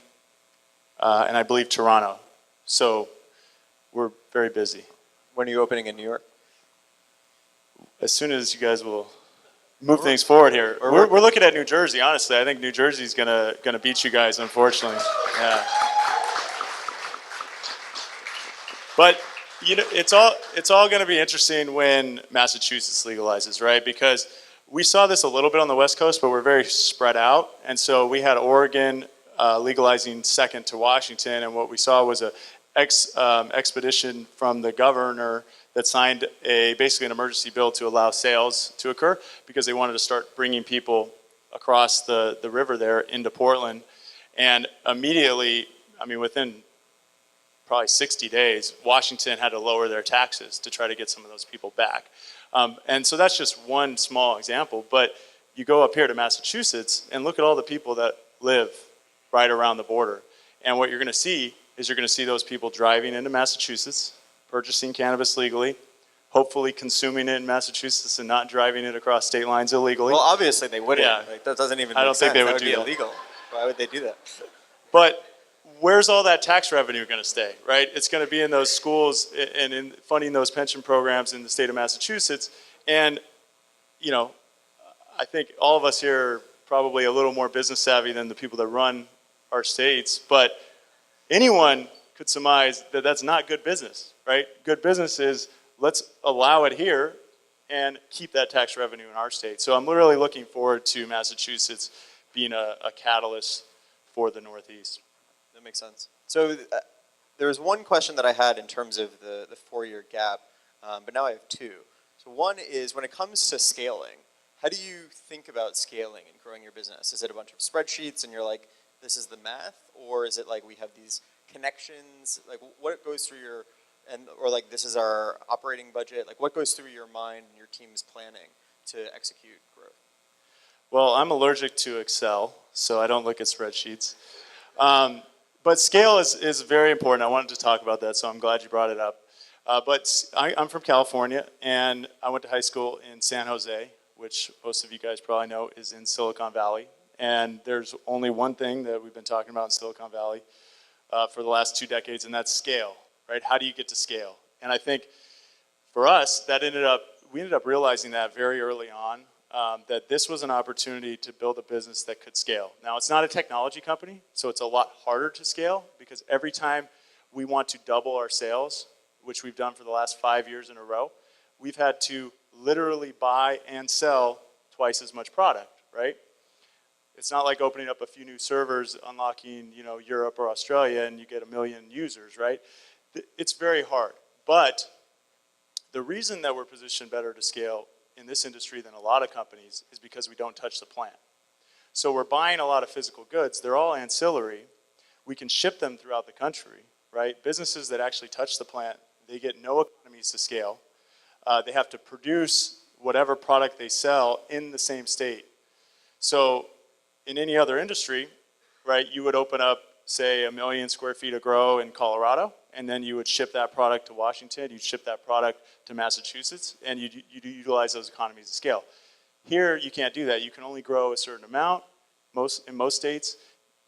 and I believe Toronto. So we're very busy. When are you opening in New York? As soon as you guys will move things forward here. We're looking at New Jersey, honestly. I think New Jersey's gonna beat you guys, unfortunately. Yeah. But it's all gonna be interesting when Massachusetts legalizes, right? Because we saw this a little bit on the West Coast, but we're very spread out. And so we had Oregon legalizing second to Washington, and what we saw was a expedition from the governor that signed basically an emergency bill to allow sales to occur because they wanted to start bringing people across the river there into Portland. And immediately, I mean, within probably 60 days, Washington had to lower their taxes to try to get some of those people back. And so that's just one small example, but you go up here to Massachusetts and look at all the people that live right around the border. And what you're gonna see is you're gonna see those people driving into Massachusetts, purchasing cannabis legally, hopefully consuming it in Massachusetts and not driving it across state lines illegally. Well, obviously they wouldn't. Yeah. Like, that doesn't even I make don't think sense. they would That do be that. illegal. Why would they do that? But where's all that tax revenue going to stay, right? It's going to be in those schools and in funding those pension programs in the state of Massachusetts. And, you know, I think all of us here are probably a little more business savvy than the people that run our states, but anyone could surmise that that's not good business, right? Good business is let's allow it here and keep that tax revenue in our state. So I'm really looking forward to Massachusetts being a catalyst for the Northeast. That makes sense. So there was one question that I had in terms of the 4-year gap, but now I have two. So one is, when it comes to scaling, how do you think about scaling and growing your business? Is it a bunch of spreadsheets and you're like, this is the math? Or is it like we have these connections? Like what goes through your, or like this is our operating budget? Like what goes through your mind and your team's planning to execute growth? Well, I'm allergic to Excel, so I don't look at spreadsheets. But scale is very important. I wanted to talk about that, so I'm glad you brought it up. I'm from California, and I went to high school in San Jose, which most of you guys probably know is in Silicon Valley. And there's only one thing that we've been talking about in Silicon Valley for the last 2 decades, and that's scale, right? How do you get to scale? And I think for us, we ended up realizing that very early on, that this was an opportunity to build a business that could scale. Now, it's not a technology company, so it's a lot harder to scale because every time we want to double our sales, which we've done for the last 5 years in a row, we've had to literally buy and sell twice as much product, right? It's not like opening up a few new servers, unlocking, Europe or Australia, and you get 1 million users, right? It's very hard. But the reason that we're positioned better to scale in this industry than a lot of companies is because we don't touch the plant. So we're buying a lot of physical goods. They're all ancillary. We can ship them throughout the country, right? Businesses that actually touch the plant, they get no economies to scale. They have to produce whatever product they sell in the same state. So in any other industry, right, you would open up, say, 1 million square feet of grow in Colorado, and then you would ship that product to Washington, you'd ship that product to Massachusetts, and you'd utilize those economies of scale. Here, you can't do that. You can only grow a certain amount. In most states,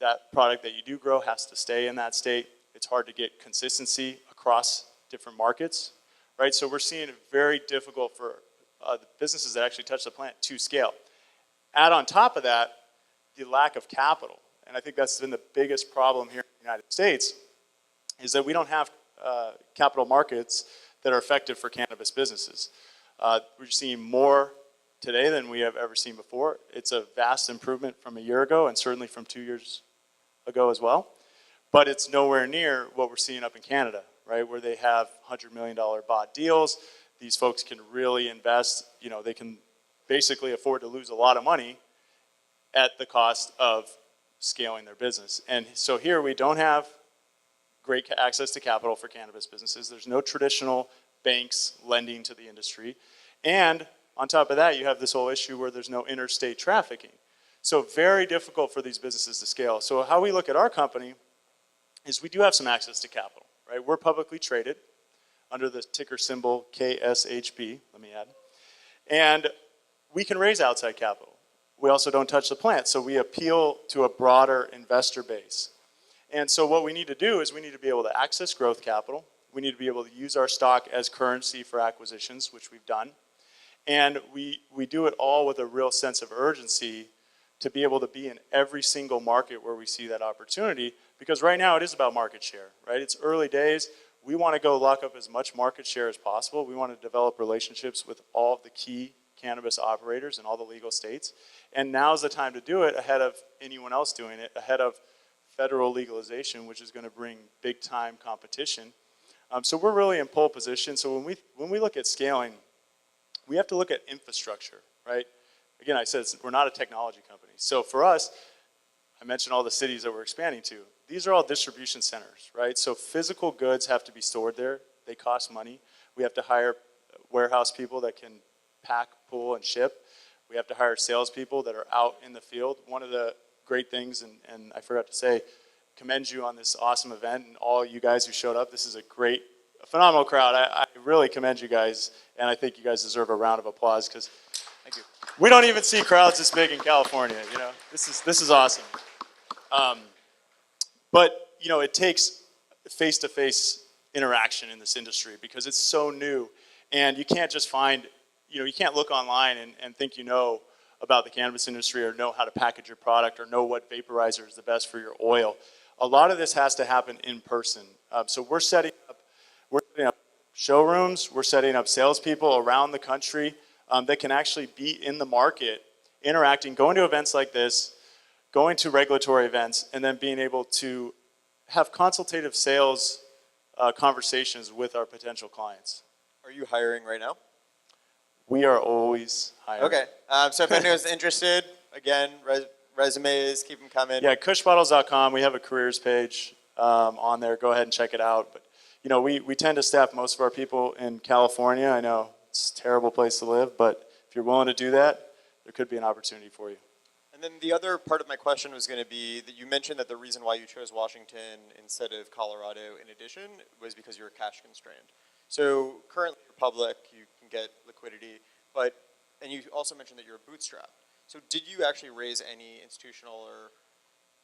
that product that you do grow has to stay in that state. It's hard to get consistency across different markets, right? So we're seeing it very difficult for the businesses that actually touch the plant to scale. Add on top of that, the lack of capital. And I think that's been the biggest problem here in the United States, is that we don't have capital markets that are effective for cannabis businesses. We're seeing more today than we have ever seen before. It's a vast improvement from a year ago and certainly from 2 years ago as well. But it's nowhere near what we're seeing up in Canada, right, where they have $100 million bought deals. These folks can really invest. They can basically afford to lose a lot of money at the cost of scaling their business. And so here we don't have great access to capital for cannabis businesses. There's no traditional banks lending to the industry. And on top of that, you have this whole issue where there's no interstate trafficking. So very difficult for these businesses to scale. So how we look at our company is we do have some access to capital, right? We're publicly traded under the ticker symbol KSHB, let me add. And we can raise outside capital. We also don't touch the plant, so we appeal to a broader investor base. And so what we need to do is we need to be able to access growth capital. We need to be able to use our stock as currency for acquisitions, which we've done. And we do it all with a real sense of urgency to be able to be in every single market where we see that opportunity, because right now it is about market share, right? It's early days. We want to go lock up as much market share as possible. We want to develop relationships with all of the key cannabis operators in all the legal states. And now's the time to do it ahead of anyone else doing it, ahead of federal legalization, which is going to bring big time competition. So we're really in pole position. So when we look at scaling, we have to look at infrastructure, right? Again, I said we're not a technology company. So for us, I mentioned all the cities that we're expanding to. These are all distribution centers, right? So physical goods have to be stored there. They cost money. We have to hire warehouse people that can pack, pull, and ship. We have to hire salespeople that are out in the field. One of the great things, and I forgot to say, commend you on this awesome event and all you guys who showed up. This is a phenomenal crowd. I really commend you guys, and I think you guys deserve a round of applause because thank you. We don't even see crowds this big in California. You know, this is awesome. But you know, it takes face-to-face interaction in this industry because it's so new, and you can't just find, you know, you can't look online and think you know about the cannabis industry or know how to package your product or know what vaporizer is the best for your oil. A lot of this has to happen in person. So we're setting up showrooms, we're setting up salespeople around the country that can actually be in the market, interacting, going to events like this, going to regulatory events, and then being able to have consultative sales conversations with our potential clients. Are you hiring right now? We are always hiring. Okay, so if anyone's interested, again, resumes, keep them coming. Yeah, kushbottles.com, we have a careers page on there. Go ahead and check it out. But you know, we tend to staff most of our people in California. I know it's a terrible place to live, but if you're willing to do that, there could be an opportunity for you. And then the other part of my question was going to be that you mentioned that the reason why you chose Washington instead of Colorado in addition was because you were cash constrained. So currently you're public, you can get liquidity, and you also mentioned that you're a bootstrap. So did you actually raise any institutional or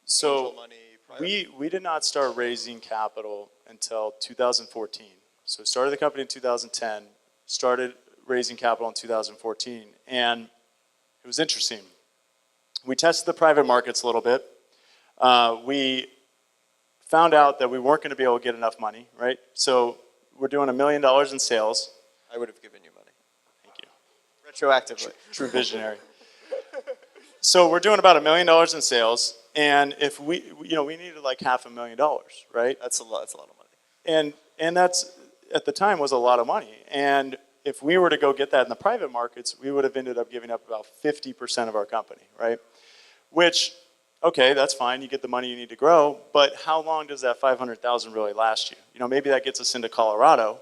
angel money prior? We did not start raising capital until 2014. So started the company in 2010, started raising capital in 2014, and it was interesting. We tested the private markets a little bit. We found out that we weren't going to be able to get enough money, right? So we're doing $1 million in sales. I would have given you money. Thank you. Retroactively. True visionary. So we're doing about $1 million in sales, and if we needed like $500,000, right? That's a lot of money. And that's, at the time, was a lot of money. And if we were to go get that in the private markets, we would have ended up giving up about 50% of our company, right? Which, okay, that's fine. You get the money you need to grow, but how long does that $500,000 really last you? You know, maybe that gets us into Colorado,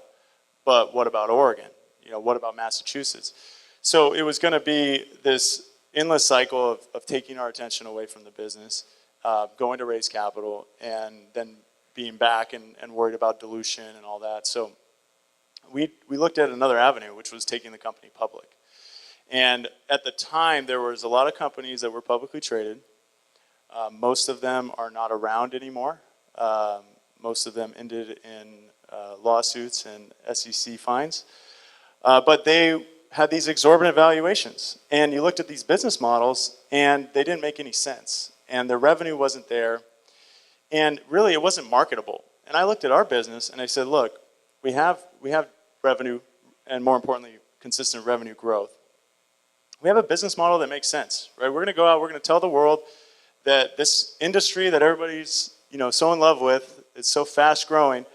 but what about Oregon? You know, what about Massachusetts? So it was going to be this endless cycle of taking our attention away from the business, going to raise capital, and then being back and worried about dilution and all that. So we looked at another avenue, which was taking the company public. And at the time, there was a lot of companies that were publicly traded. Most of them are not around anymore. Most of them ended in lawsuits and SEC fines. But they had these exorbitant valuations. And you looked at these business models, and they didn't make any sense. And their revenue wasn't there. And really, it wasn't marketable. And I looked at our business, and I said, look, we have revenue, and more importantly, consistent revenue growth. We have a business model that makes sense, right? We're going to go out, we're going to tell the world that this industry that everybody's, you know, so in love with, it's so fast growing,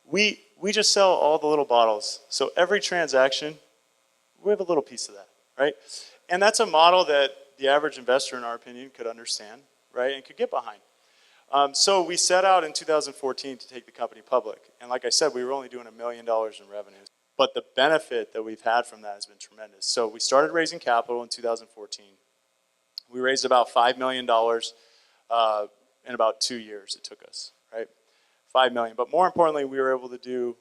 we just sell all the little bottles. So every transaction, we have a little piece of that, right? And that's a model that the average investor, in our opinion, could understand, right, and could get behind. So we set out in 2014 to take the company public. And like I said, we were only doing $1 million in revenues. But the benefit that we've had from that has been tremendous. So we started raising capital in 2014. We raised about $5 million in about 2 years it took us, right? $5 million. But more importantly, we were able to do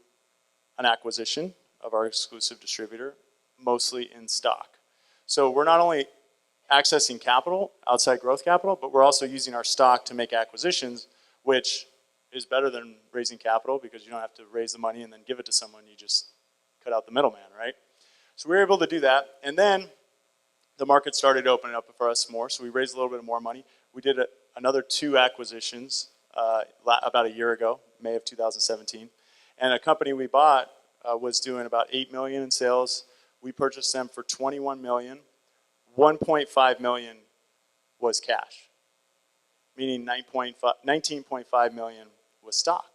an acquisition of our exclusive distributor, mostly in stock. So we're not only accessing capital, outside growth capital, but we're also using our stock to make acquisitions, which is better than raising capital because you don't have to raise the money and then give it to someone. You just cut out the middleman, right? So we were able to do that. And then the market started opening up for us more, so we raised a little bit more money. We did another 2 acquisitions about a year ago, May of 2017. And a company we bought was doing about $8 million in sales. We purchased them for $21 million. $1.5 million was cash. meaning 19.5 million was stock.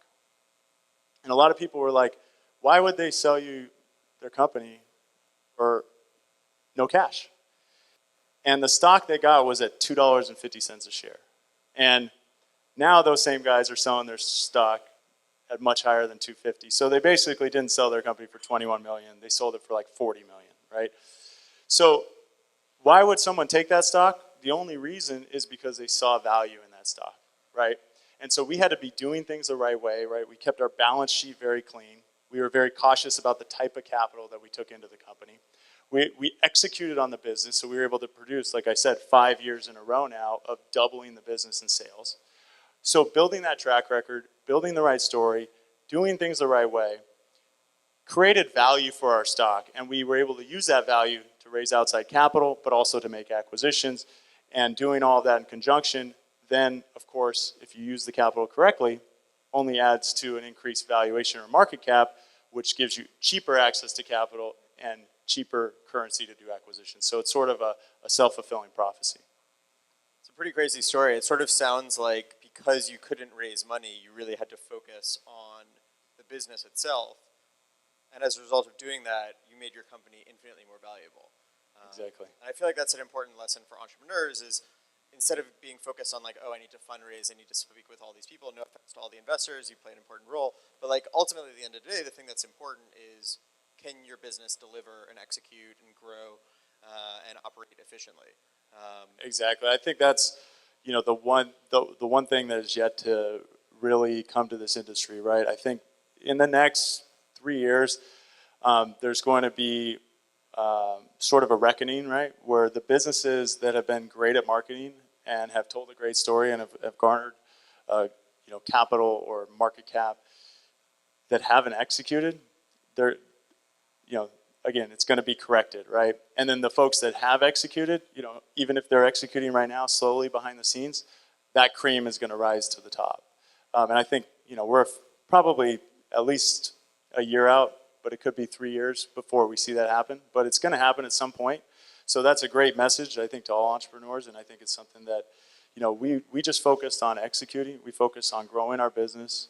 And a lot of people were like, why would they sell you their company for no cash? And the stock they got was at $2.50 a share. And now those same guys are selling their stock at much higher than $2.50. So they basically didn't sell their company for 21 million. They sold it for like 40 million, right? So why would someone take that stock? The only reason is because they saw value in that stock, right? And so we had to be doing things the right way, right? We kept our balance sheet very clean. We were very cautious about the type of capital that we took into the company. We executed on the business, so we were able to produce, like I said, 5 years in a row now of doubling the business in sales. So building that track record, building the right story, doing things the right way, created value for our stock, and we were able to use that value to raise outside capital, but also to make acquisitions. And doing all of that in conjunction, then, of course, if you use the capital correctly, only adds to an increased valuation or market cap, which gives you cheaper access to capital and cheaper currency to do acquisitions. So it's sort of a self-fulfilling prophecy. It's a pretty crazy story. It sort of sounds like because you couldn't raise money, you really had to focus on the business itself. And as a result of doing that, you made your company infinitely more valuable. Exactly. And I feel like that's an important lesson for entrepreneurs is instead of being focused on like, oh, I need to fundraise, I need to speak with all these people, no offense to all the investors, you play an important role. But like ultimately at the end of the day, the thing that's important is can your business deliver and execute and grow and operate efficiently? Exactly. I think that's, you know, the one thing that is yet to really come to this industry, right? I think in the next 3 years, there's going to be sort of a reckoning, right? Where the businesses that have been great at marketing and have told a great story and have garnered, you know, capital or market cap that haven't executed, they're, you know, again, it's going to be corrected, right? And then the folks that have executed, you know, even if they're executing right now slowly behind the scenes, that cream is going to rise to the top. And I think, you know, we're probably at least a year out, but it could be 3 years before we see that happen. But it's going to happen at some point. So that's a great message, I think, to all entrepreneurs. And I think it's something that, you know, we just focused on executing. We focused on growing our business,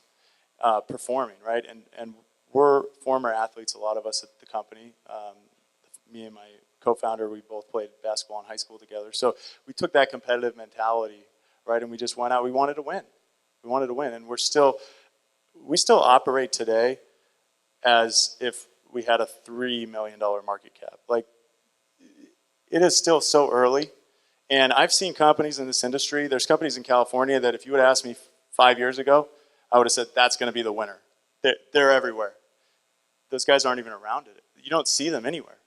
performing, right? And we're former athletes, a lot of us at the company. Me and my co-founder, we both played basketball in high school together. So we took that competitive mentality, right? And we just went out. We wanted to win. We wanted to win. And we still operate today as if we had a $3 million market cap. Like, it is still so early. And I've seen companies in this industry. There's companies in California that if you would ask me 5 years ago, I would have said that's going to be the winner. They're everywhere. Those guys aren't even around it. You don't see them anywhere.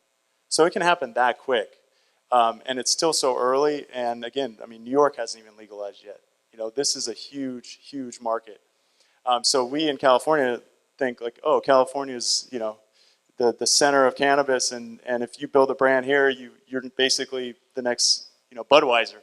So it can happen that quick. And it's still so early. And again, I mean, New York hasn't even legalized yet. You know, this is a huge, huge market. So we in California think like, oh, California's, you know, the center of cannabis, and if you build a brand here, you're basically the next, you know, Budweiser.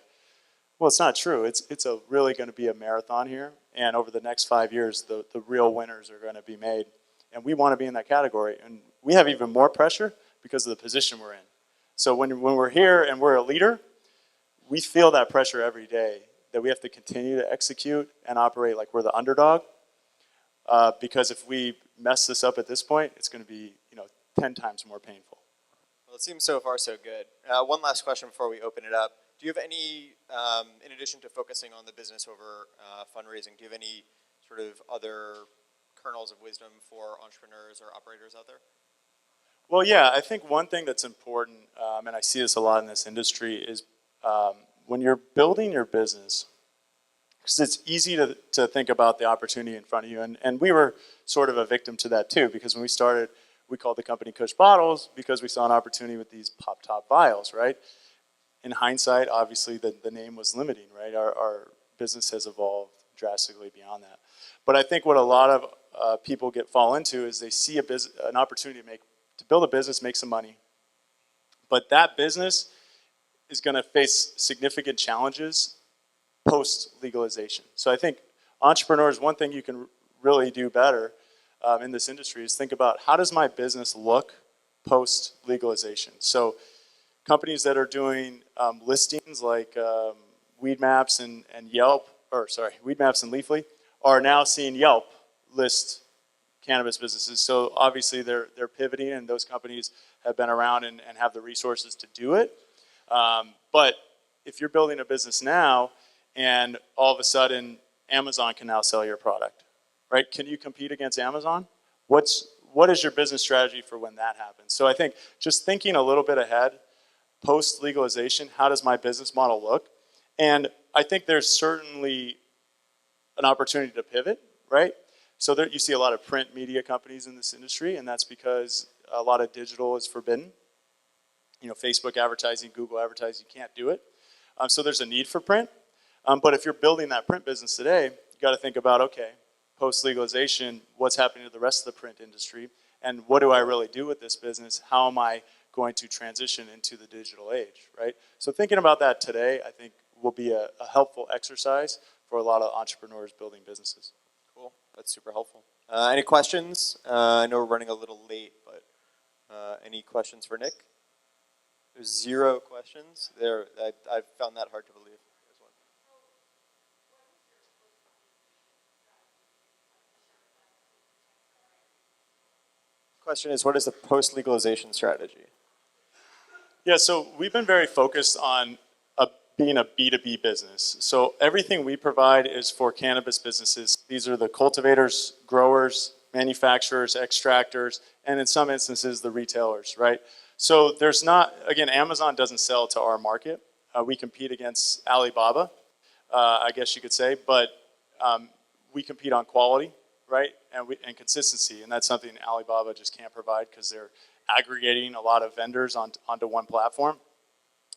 Well, it's not true. It's really going to be a marathon here, and over the next 5 years, the real winners are going to be made, and we want to be in that category, and we have even more pressure because of the position we're in. So when we're here and we're a leader, we feel that pressure every day that we have to continue to execute and operate like we're the underdog. Because if we mess this up at this point, it's going to be, you know, 10 times more painful. Well, it seems so far so good. One last question before we open it up. Do you have any, in addition to focusing on the business over fundraising, do you have any sort of other kernels of wisdom for entrepreneurs or operators out there? Well, yeah, I think one thing that's important, and I see this a lot in this industry, is when you're building your business, because it's easy to think about the opportunity in front of you. And we were sort of a victim to that too, because when we started, we called the company Kush Bottles because we saw an opportunity with these pop-top vials, right? In hindsight, obviously the name was limiting, right? Our business has evolved drastically beyond that. But I think what a lot of people fall into is they see an opportunity to build a business, make some money. But that business is going to face significant challenges post-legalization. So I think entrepreneurs, one thing you can really do better in this industry is think about how does my business look post-legalization. So companies that are doing listings like Weed Maps and Yelp Weed Maps and Leafly, are now seeing Yelp list cannabis businesses. So obviously they're pivoting, and those companies have been around and have the resources to do it. But if you're building a business now and all of a sudden Amazon can now sell your product, right? Can you compete against Amazon? What is your business strategy for when that happens? So I think just thinking a little bit ahead, post-legalization, how does my business model look? And I think there's certainly an opportunity to pivot, right? So there, you see a lot of print media companies in this industry, and that's because a lot of digital is forbidden. You know, Facebook advertising, Google advertising, you can't do it. So there's a need for print. But if you're building that print business today, you got to think about, okay, post-legalization, what's happening to the rest of the print industry, and what do I really do with this business? How am I going to transition into the digital age, right? So thinking about that today, I think will be a helpful exercise for a lot of entrepreneurs building businesses. Cool, that's super helpful. Any questions? I know we're running a little late, but any questions for Nick? There's 0 questions. I found that hard to believe. There's one. Question is, what is the post-legalization strategy? Yeah, so we've been very focused on being a B2B business. So everything we provide is for cannabis businesses. These are the cultivators, growers, manufacturers, extractors, and in some instances, the retailers, right? So there's not, again, Amazon doesn't sell to our market. We compete against Alibaba, I guess you could say, but we compete on quality, right? And consistency, and that's something Alibaba just can't provide because they're aggregating a lot of vendors onto one platform.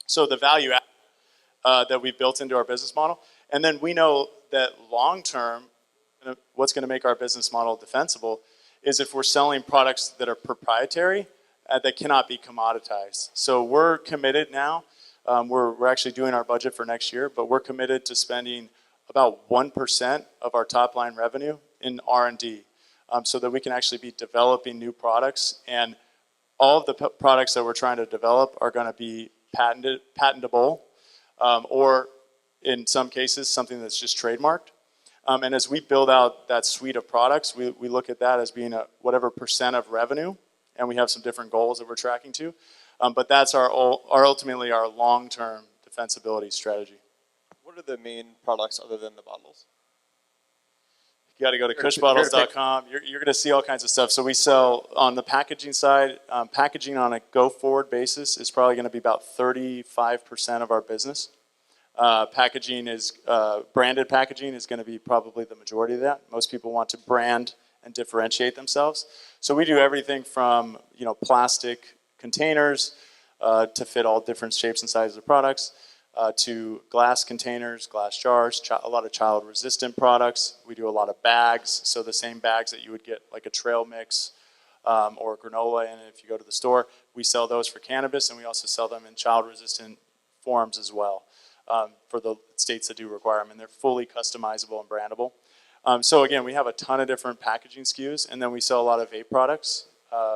So the value add that we've built into our business model, and then we know that long term, what's going to make our business model defensible is if we're selling products that are proprietary that cannot be commoditized. So we're committed now. We're actually doing our budget for next year, but we're committed to spending about 1% of our top line revenue in R&D, so that we can actually be developing new products, and all of the products that we're trying to develop are going to be patentable, or in some cases, something that's just trademarked. And as we build out that suite of products, we look at that as being whatever % of revenue, and we have some different goals that we're tracking to. But that's ultimately our long-term defensibility strategy. What are the main products other than the bottles? You got to go to kushbottles.com. You're going to see all kinds of stuff. So we sell on the packaging side. Packaging on a go-forward basis is probably going to be about 35% of our business. Packaging is branded packaging is going to be probably the majority of that. Most people want to brand and differentiate themselves. So we do everything from plastic containers to fit all different shapes and sizes of products, to glass containers, glass jars, a lot of child-resistant products. We do a lot of bags, so the same bags that you would get like a trail mix or granola in if you go to the store. We sell those for cannabis, and we also sell them in child-resistant forms as well for the states that do require them, and they're fully customizable and brandable. So again, we have a ton of different packaging SKUs, and then we sell a lot of vape products.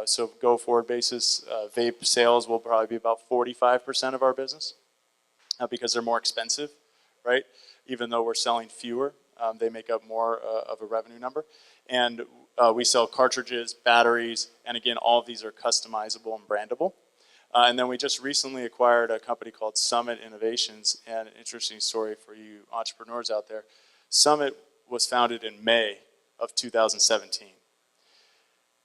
So go-forward basis, vape sales will probably be about 45% of our business. Because they're more expensive, right? Even though we're selling fewer, they make up more of a revenue number. And we sell cartridges, batteries, and again, all of these are customizable and brandable. And then we just recently acquired a company called Summit Innovations, and an interesting story for you entrepreneurs out there. Summit was founded in May of 2017.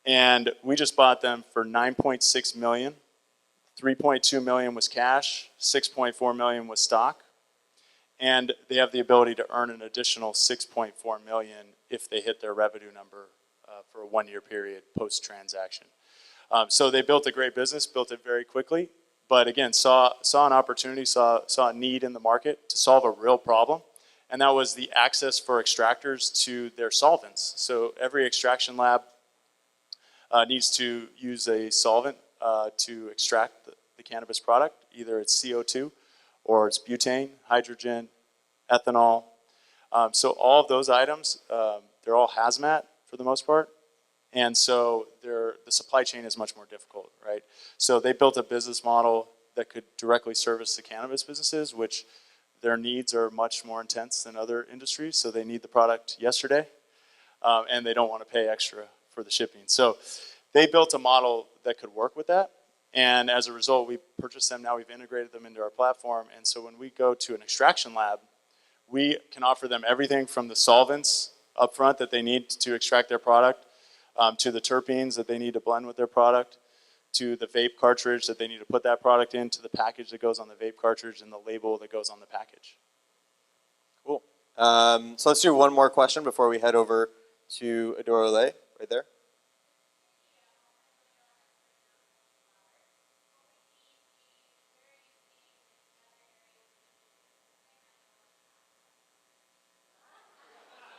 And we just bought them for $9.6 million. 3.2 million was cash, 6.4 million was stock, and they have the ability to earn an additional 6.4 million if they hit their revenue number for a 1-year period post-transaction. So they built a great business, built it very quickly, but again, saw an opportunity, saw a need in the market to solve a real problem, and that was the access for extractors to their solvents. So every extraction lab needs to use a solvent to extract the cannabis product. Either it's CO2 or it's butane, hydrogen, ethanol. So all of those items, they're all hazmat for the most part. And so the supply chain is much more difficult, right? So they built a business model that could directly service the cannabis businesses, which their needs are much more intense than other industries, so they need the product yesterday, and they don't want to pay extra for the shipping. So they built a model that could work with that, and as a result, we purchased them. Now we've integrated them into our platform, and so when we go to an extraction lab, we can offer them everything from the solvents up front that they need to extract their product, to the terpenes that they need to blend with their product, to the vape cartridge that they need to put that product in, to the package that goes on the vape cartridge, and the label that goes on the package. Cool. So let's do one more question before we head over to Adorole, right there.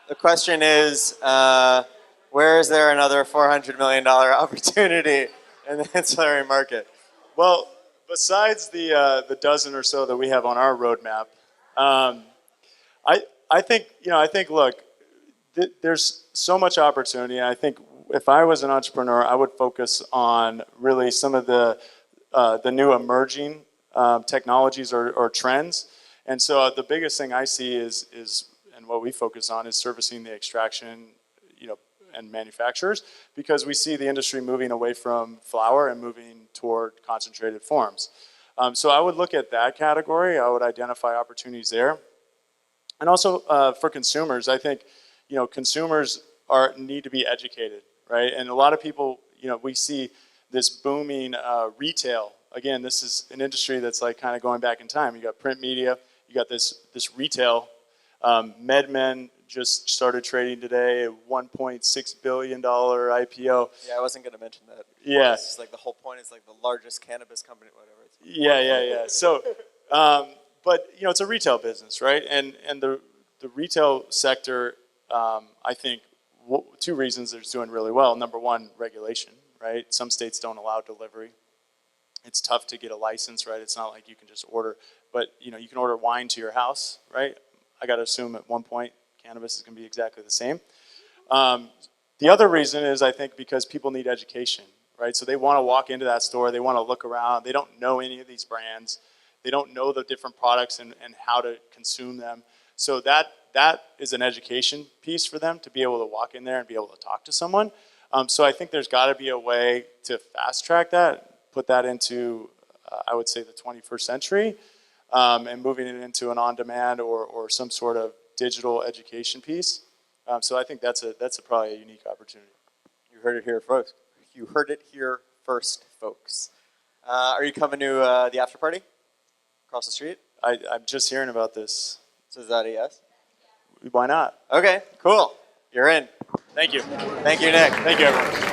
The question is, where is there another $400 million opportunity in the ancillary market? Well, besides the dozen or so that we have on our roadmap, I think, look, there's so much opportunity, and I think if I was an entrepreneur, I would focus on really some of the new emerging technologies or trends. And so the biggest thing I see is and what we focus on is servicing the extraction, and manufacturers, because we see the industry moving away from flower and moving toward concentrated forms. So I would look at that category. I would identify opportunities there. And also for consumers, I think, consumers need to be educated, right? And a lot of people, we see this booming retail. Again, this is an industry that's like kind of going back in time. You got print media, you got this retail. MedMen just started trading today, a $1.6 billion IPO. Yeah, I wasn't going to mention that. Yeah. It's like the whole point is like the largest cannabis company, whatever. Yeah. So, but it's a retail business, right? And the retail sector, I think, two reasons it's doing really well. Number one, regulation, right? Some states don't allow delivery. It's tough to get a license, right? It's not like you can just order, but you can order wine to your house, right? I got to assume at one point cannabis is going to be exactly the same. The other reason is, I think, because people need education, right? So they want to walk into that store, they want to look around, they don't know any of these brands, they don't know the different products and how to consume them. So that is an education piece for them to be able to walk in there and be able to talk to someone. So I think there's got to be a way to fast track that, put that into, I would say, the 21st century, and moving it into an on-demand or some sort of digital education piece. So I think that's probably a unique opportunity. You heard it here, folks. You heard it here first, folks. Are you coming to the after party across the street? I'm just hearing about this. So is that a yes? Why not? Okay, cool. You're in. Thank you. Thank you, Nick. Thank you, everyone.